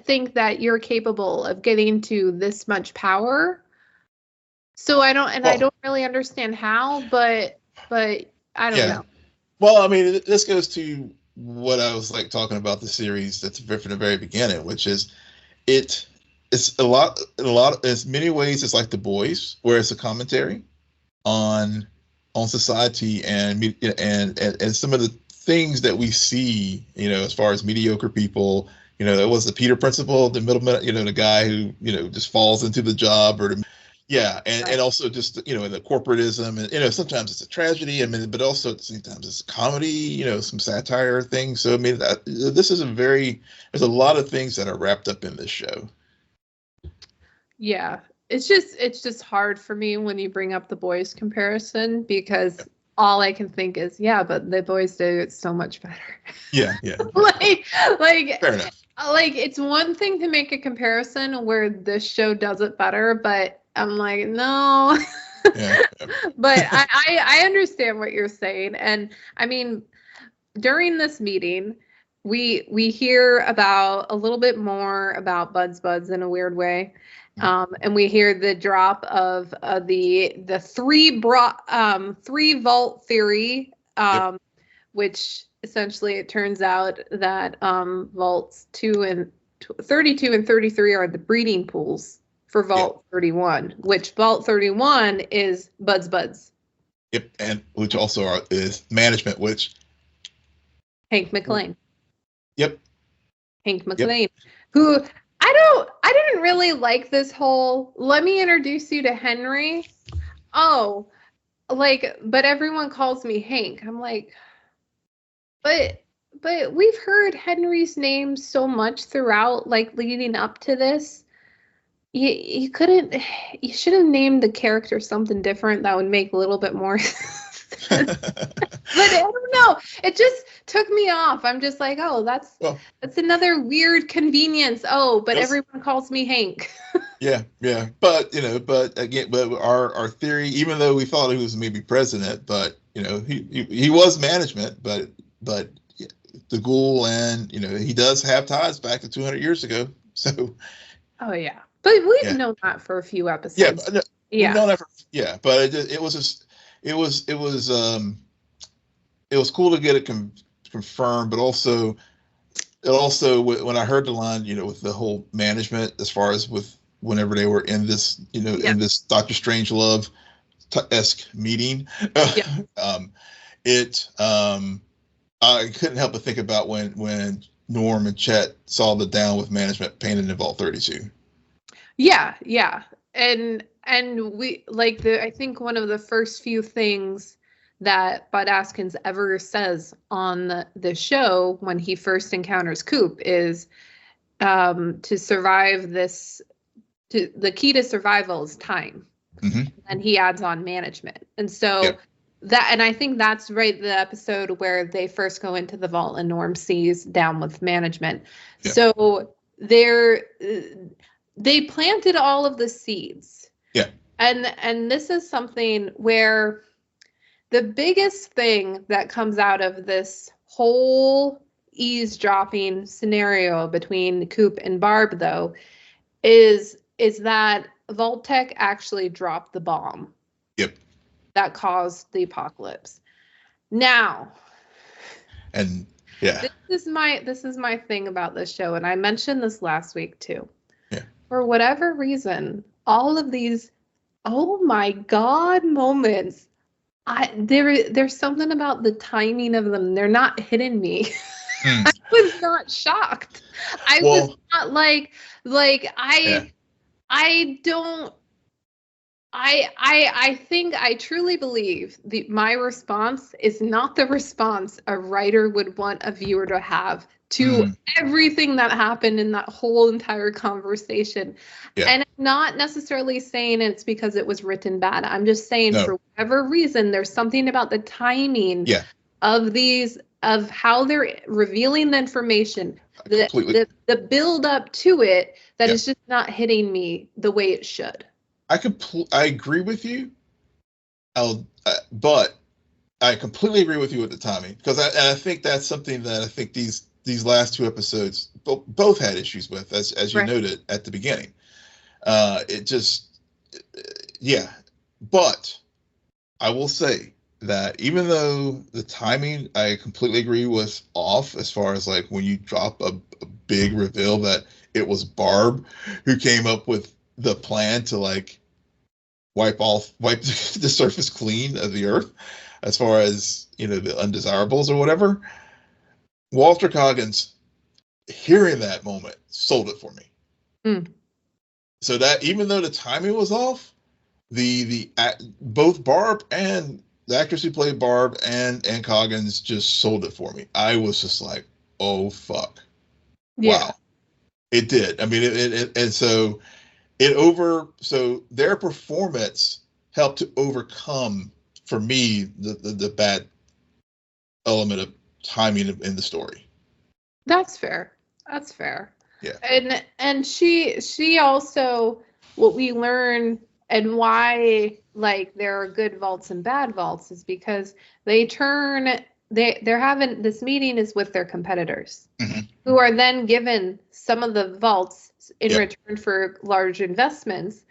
think that you're capable of getting to this much power. So I don't really understand how, but I don't know. Well, I mean, this goes to what I was like talking about the series that's from the very beginning, which is it's a lot in many ways it's like The Boys, where it's a commentary on society and some of the things that we see, as far as mediocre people. It was the Peter principle, the middleman, the guy who just falls into the job and also just in the corporatism, and sometimes it's a tragedy, but also sometimes it's comedy, some satire things. So I mean, this is there's a lot of things that are wrapped up in this show. Yeah, it's just hard for me when you bring up The Boys comparison, because all I can think is, but The Boys do it so much better. Yeah. like fair enough. Like, it's one thing to make a comparison where this show does it better, but I'm like, no. Yeah. But I understand what you're saying. And I mean, during this meeting, we hear about a little bit more about Buds in a weird way. And we hear the drop of the three vault theory, which essentially it turns out that vaults 32 and 33 are the breeding pools for Vault 31, which Vault 31 is Buds. Yep, and which also is management, which Hank McClain. Yep. Hank McClain, who I didn't really like this whole, let me introduce you to Henry. Oh, like, but everyone calls me Hank. I'm like, but we've heard Henry's name so much throughout, like, leading up to this. You should have named the character something different that would make a little bit more sense. But I don't know. It just took me off. I'm just like, oh, that's another weird convenience. Oh, but everyone calls me Hank. Yeah. But again, our theory, even though we thought he was maybe president, but he was management, but the ghoul, and he does have ties back to 200 years ago. So. Oh yeah. But we've known that for a few episodes. But it was cool to get it confirmed, but also when I heard the line, with the whole management, as far as with whenever they were in this, in this Doctor Strangelove-esque meeting, I couldn't help but think about when Norm and Chet saw the Down with Management painted in Vault 32. Yeah. And we I think one of the first few things that Bud Askins ever says on the show when he first encounters Coop is to survive this the key to survival is time. And he adds on management. And so and I think that's right, the episode where they first go into the vault and Norm sees down with management. So they planted all of the seeds. And this is something where the biggest thing that comes out of this whole eavesdropping scenario between Coop and Barb, though, is that Vault-Tec actually dropped the bomb. That caused the apocalypse. Now, and this is my thing about this show, and I mentioned this last week too. For whatever reason, all of these oh my god moments, there's something about the timing of them. They're not hitting me. I was not shocked. I was not like I don't. I think I truly believe my response is not the response a writer would want a viewer to have to everything that happened in that whole entire conversation. And I'm not necessarily saying it's because it was written bad. I'm just saying for whatever reason, there's something about the timing of how they're revealing the information, the build up to it that is just not hitting me the way it should. I agree with you, but I completely agree with you with the timing, because I think that's something that I think these last two episodes both had issues with, as you noted at the beginning. But I will say that even though the timing, I completely agree, was off as far as like when you drop a big reveal that it was Barb who came up with the plan to like wipe the surface clean of the earth, as far as, you know, the undesirables or whatever. Walter Coggins, hearing that moment, sold it for me. So that even though the timing was off, both Barb and the actress who played Barb and Coggins just sold it for me. I was just like, oh fuck, wow, it did. I mean, so their performance helped to overcome for me the bad element of timing in the story. That's fair. And she also, what we learn and why like there are good vaults and bad vaults is because they're having this meeting is with their competitors who are then given some of the vaults in return for large investments,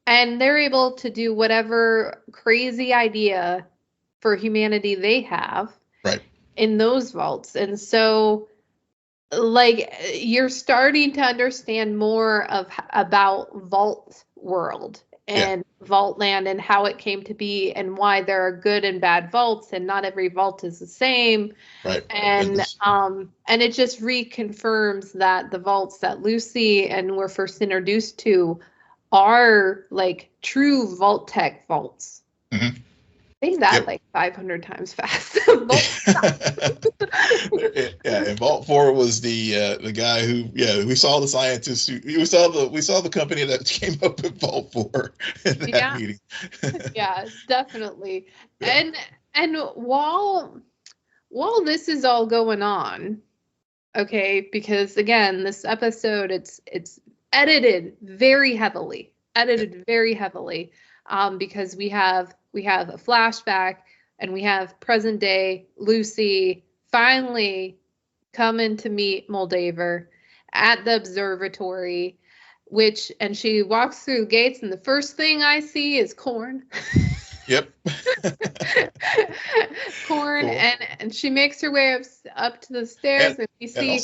and they're able to do whatever crazy idea for humanity they have in those vaults. And so like you're starting to understand more about Vault World and Vault Land and how it came to be and why there are good and bad vaults and not every vault is the same. And it just reconfirms that the vaults that Lucy and we're first introduced to are like true Vault-Tec vaults. Say that like 500 times fast. And Vault 4 was the guy who we saw the scientist we saw the company that came up with Vault 4 in that meeting. Definitely. And while this is all going on, okay, because again, this episode it's edited very heavily, because we have a flashback and we have present day Lucy finally coming to meet Moldaver at the observatory, and she walks through gates and the first thing I see is corn. Corn. Cool. And she makes her way up to the stairs and we see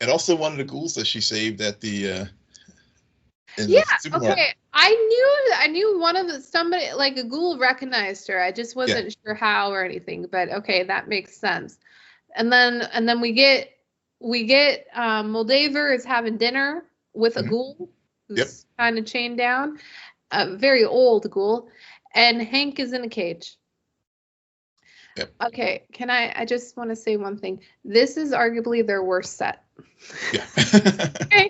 and also one of the ghouls that she saved at the okay. I knew one of somebody like a ghoul recognized her. I just wasn't sure how or anything, but okay, that makes sense. And then we get Moldaver is having dinner with a ghoul who's kind of chained down, a very old ghoul, and Hank is in a cage. Okay, I just want to say one thing. This is arguably their worst set. Okay.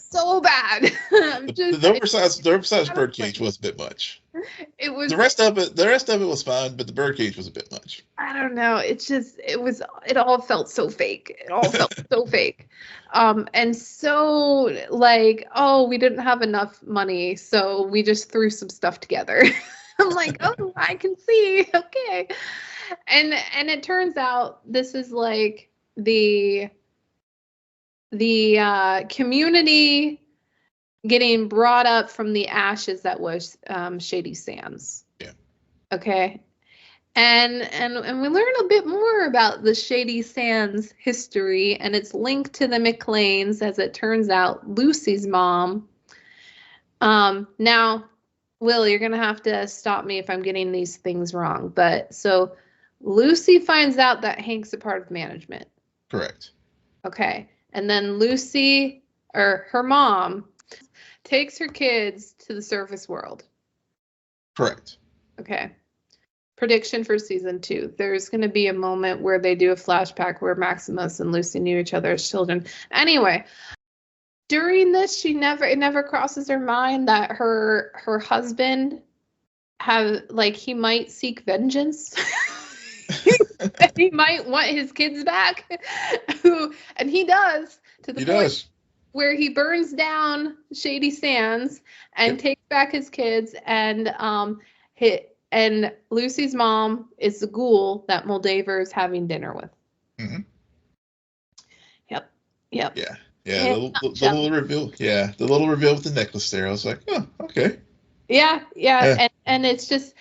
So bad. I'm just the oversized birdcage was a bit much. It was the rest of it was fine, but the birdcage was a bit much. I don't know. It all felt so fake. It all felt so fake. And so like, oh, we didn't have enough money, so we just threw some stuff together. I'm like, oh, I can see. Okay. And it turns out this is like the community getting brought up from the ashes that was Shady Sands. Yeah. Okay. And we learn a bit more about the Shady Sands history, and it's linked to the McLeans, as it turns out, Lucy's mom. Now, Will, you're gonna have to stop me if I'm getting these things wrong. But so Lucy finds out that Hank's a part of management. Correct. Okay. And then Lucy, or her mom, takes her kids to the surface world. Correct. Okay. Prediction for season 2. There's going to be a moment where they do a flashback where Maximus and Lucy knew each other as children. Anyway, during this, it never crosses her mind that her husband he might seek vengeance. He might want his kids back. And he does, to the point where he burns down Shady Sands and takes back his kids, and and Lucy's mom is the ghoul that Moldaver is having dinner with. Mm-hmm. Yep. Yeah. The little reveal. Yeah, the little reveal with the necklace there. I was like, oh, okay. Yeah. And it's just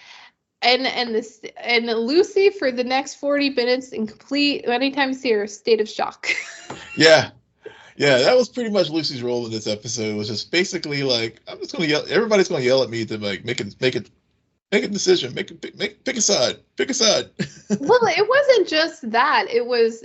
and Lucy for the next 40 minutes in complete, anytime you see her, state of shock. Yeah, that was pretty much Lucy's role in this episode. It was just basically like, I'm just gonna yell. Everybody's gonna yell at me to like make a decision. Pick a side. Well, it wasn't just that. It was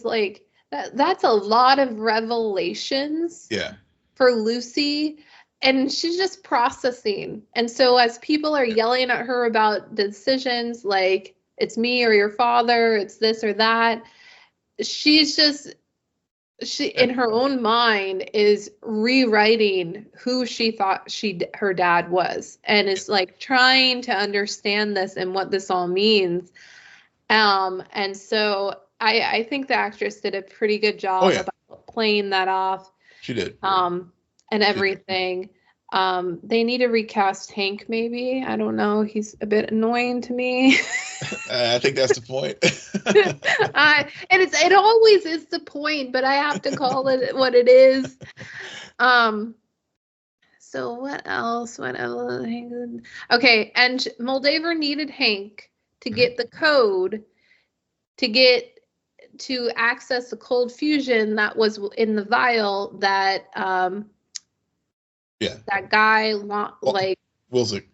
like that. That's a lot of revelations. Yeah. For Lucy, and she's just processing. And so as people are yelling at her about decisions, like it's me or your father, it's this or that, she in her own mind is rewriting who she thought her dad was, and is like trying to understand this and what this all means. And so I think the actress did a pretty good job about playing that off. She did. And everything. They need to recast Hank, maybe. I don't know. He's a bit annoying to me. I think that's the point. And it always is the point, but I have to call it what it is. So what else? Okay, and Moldaver needed Hank to get the code to access the cold fusion that was in the vial that that guy like Wilzig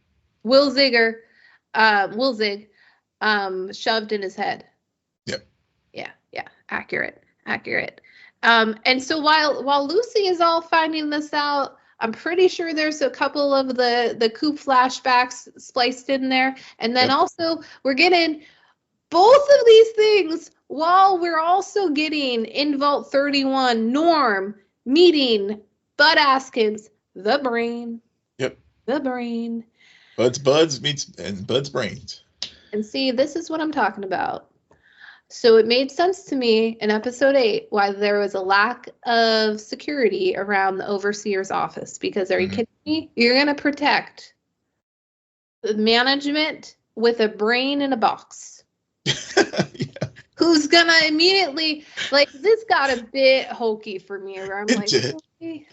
shoved in his head. Yep. Yeah. Accurate. And so while Lucy is all finding this out, I'm pretty sure there's a couple of the Coop flashbacks spliced in there. And then also we're getting both of these things while we're also getting in Vault 31 Norm meeting Bud Askins, the brain. Yep. The brain. Bud's meets and Bud's brains. And see, this is what I'm talking about. So it made sense to me in episode 8 why there was a lack of security around the overseer's office. Because are you kidding me? You're going to protect the management with a brain in a box. Who's going to immediately, like, this got a bit hokey for me. Where I'm like, really?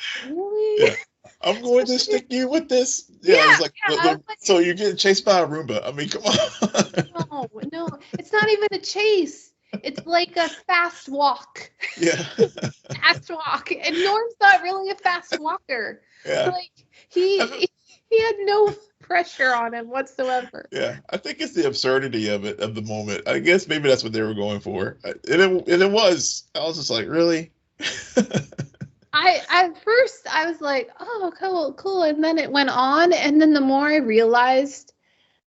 Yeah. I'm going to stick you with this. Yeah, so you're getting chased by a Roomba. I mean, come on. No, it's not even a chase. It's like a fast walk. Yeah. Fast walk. And Norm's not really a fast walker. Yeah. Like, he had no pressure on him whatsoever. Yeah, I think it's the absurdity of the moment. I guess maybe that's what they were going for. And it was. I was just like, really? At first I was like, oh, cool. And then it went on. And then the more I realized,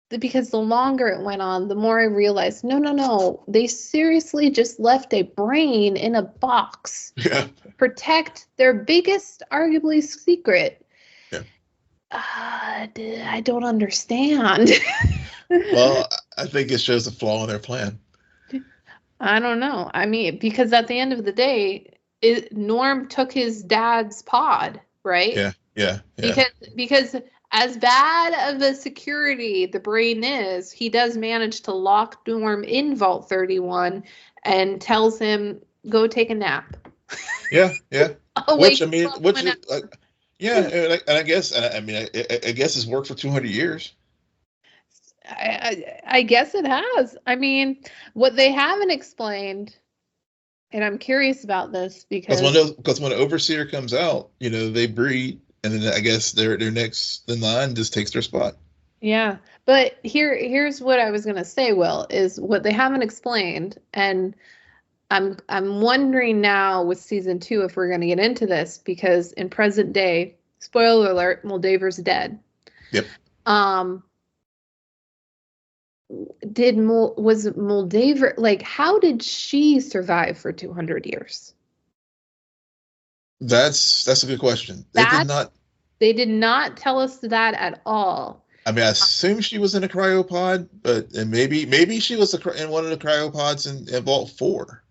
because the longer it went on, the more I realized, no. They seriously just left a brain in a box. Yeah. Protect their biggest, arguably, secret. Yeah. I don't understand. Well, I think it shows a flaw in their plan. I don't know. I mean, because at the end of the day, Norm took his dad's pod, right? Yeah. Because as bad of a security the brain is, he does manage to lock Norm in Vault 31 and tells him, go take a nap. Yeah. Which is like, and I guess I guess it's worked for 200 years. I guess it has. I mean, what they haven't explained, and I'm curious about this because when an overseer comes out, they breed, and then I guess their next in line just takes their spot. Yeah, but here's what I was gonna say, Will, is what they haven't explained, and I'm wondering now with season 2 if we're gonna get into this, because in present day, spoiler alert, Moldaver's dead. Yep. Was Moldaver, like, how did she survive for 200 years? That's a good question. They did not tell us that at all. I mean, I assume she was in a cryopod, but maybe she was in one of the cryopods in Vault 4.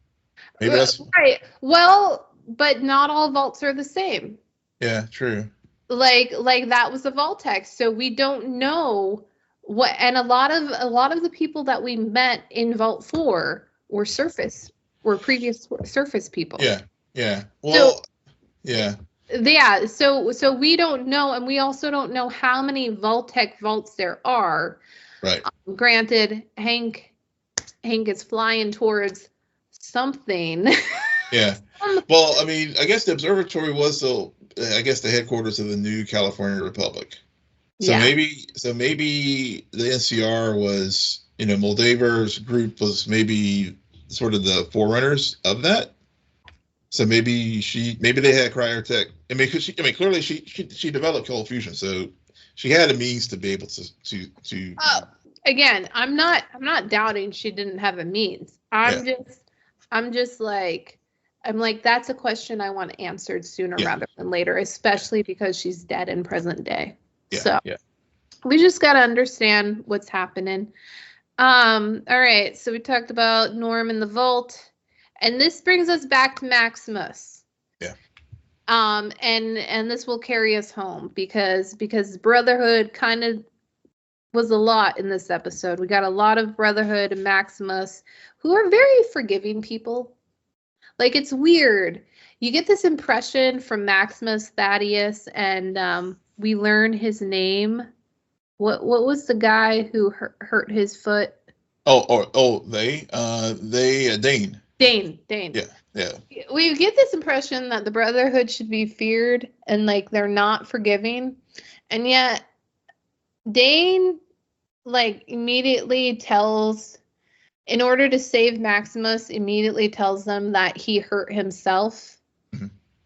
Maybe that's right. Well, but not all vaults are the same. Yeah, true. Like that was a Vault-Tec, so we don't know what. And a lot of the people that we met in Vault 4 were previous surface people. Yeah. Well, yeah. Yeah, so we don't know, and we also don't know how many Vault-Tec vaults there are. Right. Granted, Hank is flying towards something. Yeah. Well, I mean, I guess the observatory was the headquarters of the new California Republic. So maybe the NCR was, Moldaver's group was maybe sort of the forerunners of that. So maybe they had cryotech. I mean, clearly she developed cold fusion, so she had a means to be able to. Again, I'm not doubting she didn't have a means. I'm just like, that's a question I want answered sooner rather than later, especially because she's dead in present day. We just got to understand what's happening. All right, so we talked about Norm in the vault. And this brings us back to Maximus. Yeah. And this will carry us home because Brotherhood kind of was a lot in this episode. We got a lot of Brotherhood and Maximus, who are very forgiving people. Like, it's weird. You get this impression from Maximus Thaddeus, and we learn his name. What was the guy who hurt his foot? Dane. Dane. Yeah. We get this impression that the Brotherhood should be feared and like they're not forgiving. And yet Dane immediately tells, in order to save Maximus, immediately tells them that he hurt himself,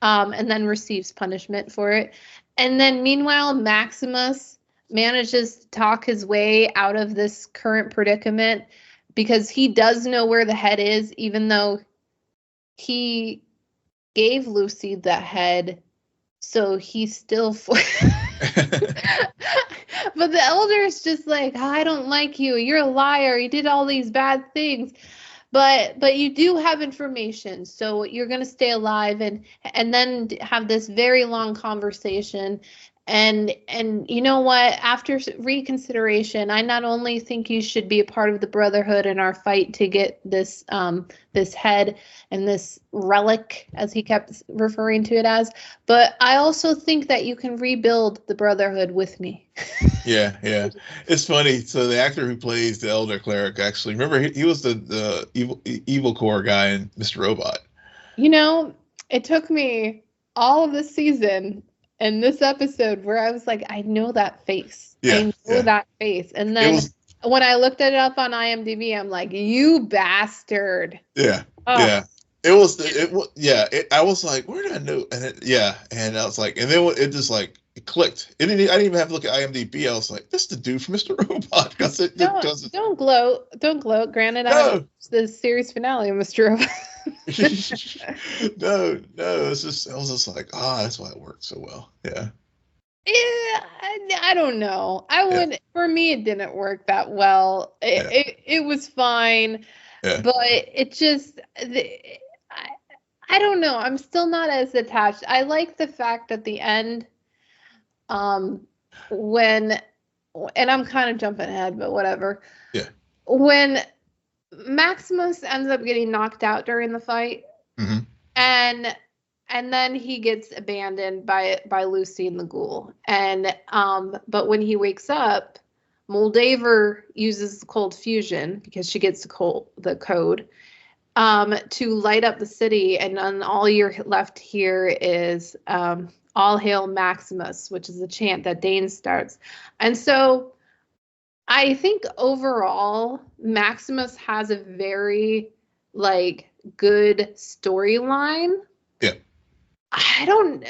and then receives punishment for it. And then meanwhile, Maximus manages to talk his way out of this current predicament, because he does know where the head is, even though he gave Lucy the head. So he's still but the elder is just like, I don't like you. You're a liar. You did all these bad things. But you do have information, so you're going to stay alive, and then have this very long conversation. And you know what? After reconsideration, I not only think you should be a part of the Brotherhood in our fight to get this this head and this relic, as he kept referring to it as, but I also think that you can rebuild the Brotherhood with me. Yeah. It's funny. So the actor who plays the Elder Cleric, actually, remember he was the evil core guy in Mr. Robot. It took me all of this season and this episode where I was like, I know that face. I know that face. And then when I looked it up on IMDb, I'm like, you bastard. Yeah. Oh. Yeah. I was like, where did I know? And I was like, and then it just it clicked. I didn't even have to look at IMDb. I was like, this is the dude from Mr. Robot. Don't gloat. Granted, I watched the series finale of Mr. Robot. No, it's just, I was just like, that's why it worked so well. Yeah. I don't know. I would, for me, it didn't work that well. It was fine, but it just, I don't know. I'm still not as attached. I like the fact at the end, when, and I'm kind of jumping ahead, but whatever. Yeah. When Maximus ends up getting knocked out during the fight, and then he gets abandoned by Lucy and the ghoul. And but when he wakes up, Moldaver uses cold fusion because she gets the code to light up the city, and then all you're left here is all hail Maximus, which is a chant that Dane starts. And so I think overall Maximus has a very good storyline. Yeah.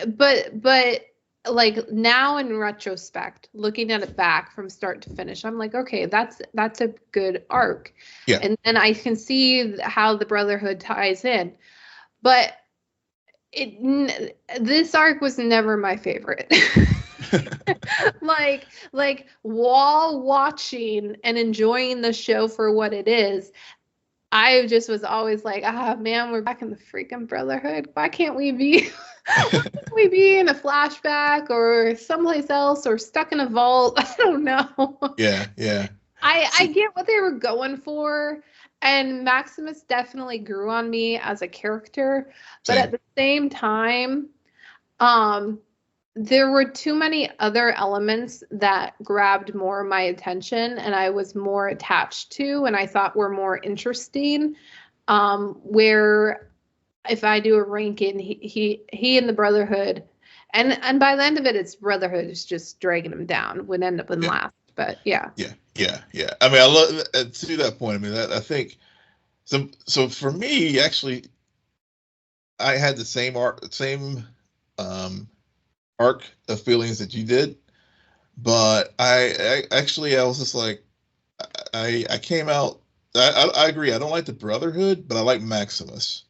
But like now in retrospect, looking at it back from start to finish, I'm like, okay, that's a good arc. Yeah. And then I can see how the Brotherhood ties in. But this arc was never my favorite. While watching and enjoying the show for what it is, I just was always like, man, we're back in the freaking Brotherhood. Why can't we be in a flashback or someplace else or stuck in a vault? I don't know. Yeah. I get what they were going for, and Maximus definitely grew on me as a character, but at the same time, there were too many other elements that grabbed more of my attention and I was more attached to and I thought were more interesting. Where if I do a ranking, he and the Brotherhood, and by the end of it, it's Brotherhood is just dragging him down, would end up in last. But yeah. I mean, I love to that point. I mean, I think so for me, actually, I had the same arc of feelings that you did, but I was just like, I came out. I agree. I don't like the Brotherhood, but I like Maximus,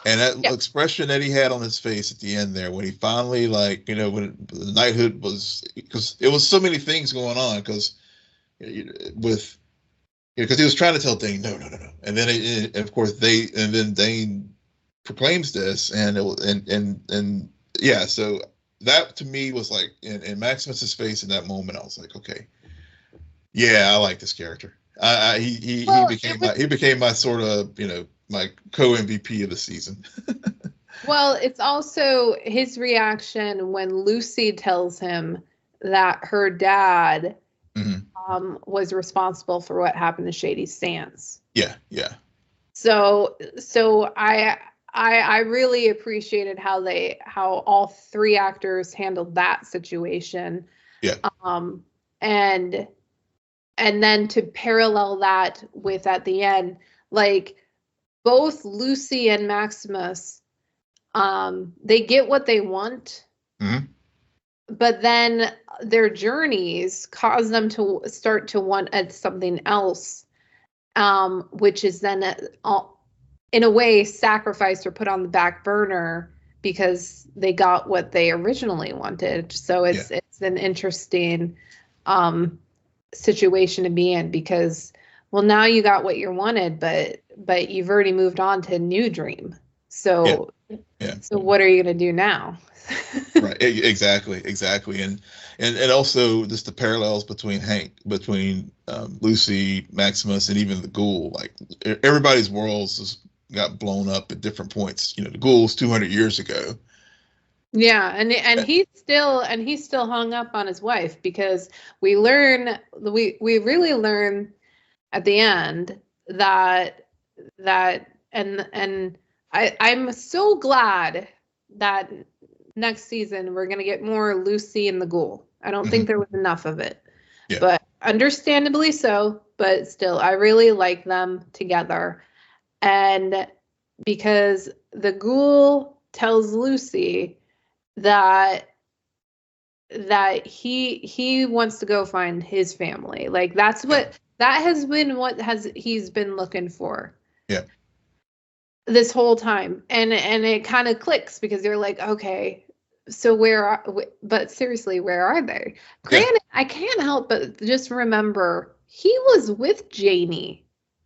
and that expression that he had on his face at the end there when he finally when the knighthood was, because it was so many things going on because he was trying to tell Dane no, and then of course then Dane proclaims this and so. That to me was like in Maximus's face in that moment. I was like, okay, yeah, I like this character. He became my sort of my co-MVP of the season. Well, it's also his reaction when Lucy tells him that her dad was responsible for what happened to Shady Sands. Yeah. So I really appreciated how all three actors handled that situation. Yeah. And then to parallel that with at the end, like both Lucy and Maximus, they get what they want, but then their journeys cause them to start to want something else, which is then in a way sacrificed or put on the back burner because they got what they originally wanted. So it's an interesting situation to be in because, well, now you got what you wanted, but you've already moved on to a new dream. So so what are you going to do now? Right. Exactly. And also just the parallels between Lucy, Maximus, and even the ghoul. Like everybody's worlds just got blown up at different points. The ghoul's 200 years ago. Yeah, and he's still hung up on his wife because we really learn at the end that and I'm so glad that next season we're gonna get more Lucy and the ghoul. I don't think there was enough of it, but understandably so. But still, I really like them together. And because the ghoul tells Lucy that he wants to go find his family. Like that has been what he's been looking for. Yeah. This whole time. And it kind of clicks because you're like, okay, but seriously, where are they? Granted, I can't help but just remember he was with Janie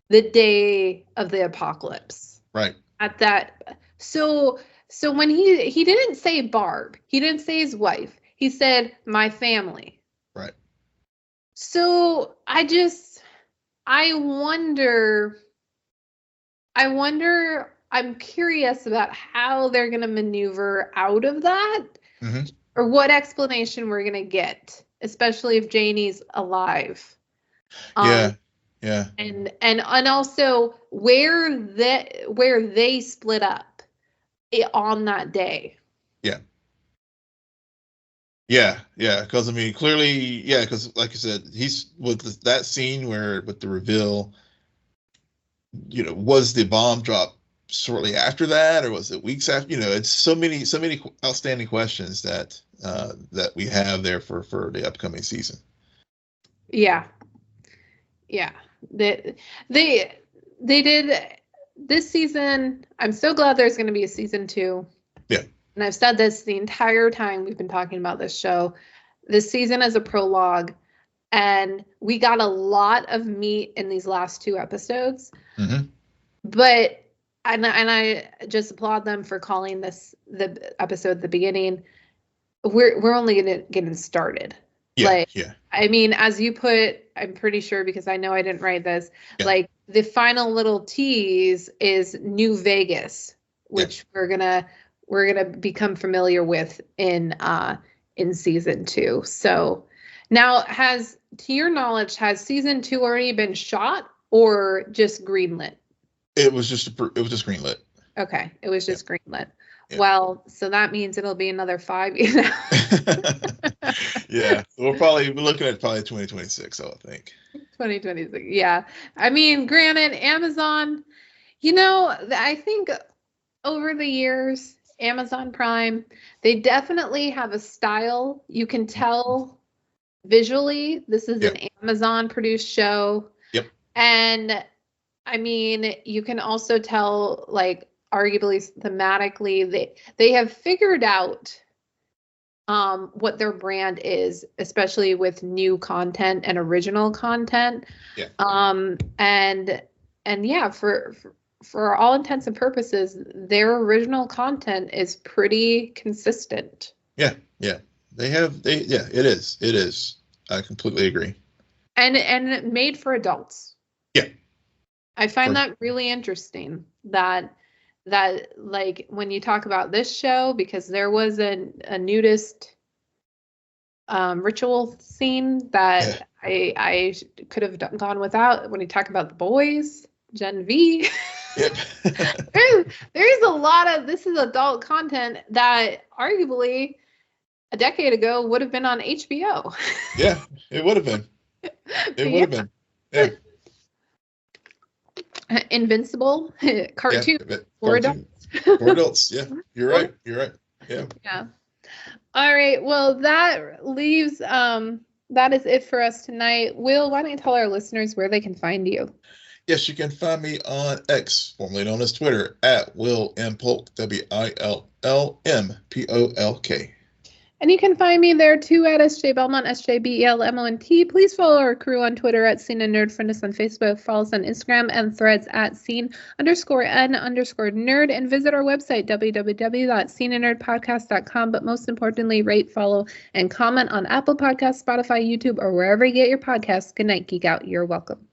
the day of the apocalypse. Right. At that, so when he didn't say Barb, he didn't say his wife, he said my family. Right. So I wonder, I'm curious about how they're going to maneuver out of that, or what explanation we're going to get, especially if Janie's alive. Yeah. And also where they split up on that day. Yeah. Because I mean, clearly, because like I said, he's with that scene with the reveal. Was the bomb drop shortly after that, or was it weeks after? It's so many outstanding questions that we have there for the upcoming season. Yeah. They did this season. I'm so glad there's going to be a season 2. Yeah. And I've said this the entire time we've been talking about this show. This season is a prologue, and we got a lot of meat in these last 2 episodes. But and I just applaud them for calling this the episode the beginning. We're only getting started. Yeah. I mean, as you put, I'm pretty sure, because I know I didn't write this, like the final little tease is New Vegas, which we're gonna become familiar with in season 2. So now, to your knowledge, has season 2 already been shot or just greenlit? It was just greenlit. Okay, it was just greenlit. Yeah. Well, so that means it'll be another 5 years. Yeah, we'll probably be looking at 2026, I think. 2026, yeah. I mean, granted, Amazon, I think over the years, Amazon Prime, they definitely have a style. You can tell visually this is an Amazon-produced show. Yep. And, I mean, you can also tell, like, arguably thematically, they have figured out what their brand is, especially with new content and original content. Yeah. And yeah, for all intents and purposes, their original content is pretty consistent. Yeah. It is. I completely agree. And made for adults. Yeah. I find that really interesting that like when you talk about this show, because there was a nudist ritual scene that I could have gone without. When you talk about The Boys, Gen V, yep. there's a lot of, this is adult content that arguably a decade ago would have been on HBO. Yeah, it would have been. It would have been. Yeah. Invincible cartoon for adults. For adults, yeah. You're right. Yeah. Yeah. All right. Well, that leaves that is it for us tonight. Will, why don't you tell our listeners where they can find you? Yes, you can find me on X, formerly known as Twitter, at Will M. Polk, WILLMPOLK. And you can find me there too at SJ Belmont, SJBELMONT. Please follow our crew on Twitter at Scene and Nerd. Friend us on Facebook, follow us on Instagram and Threads at Scene_N_Nerd, and visit our website, www.sceneandnerdpodcast.com. But most importantly, rate, follow, and comment on Apple Podcasts, Spotify, YouTube, or wherever you get your podcasts. Good night, Geek Out. You're welcome.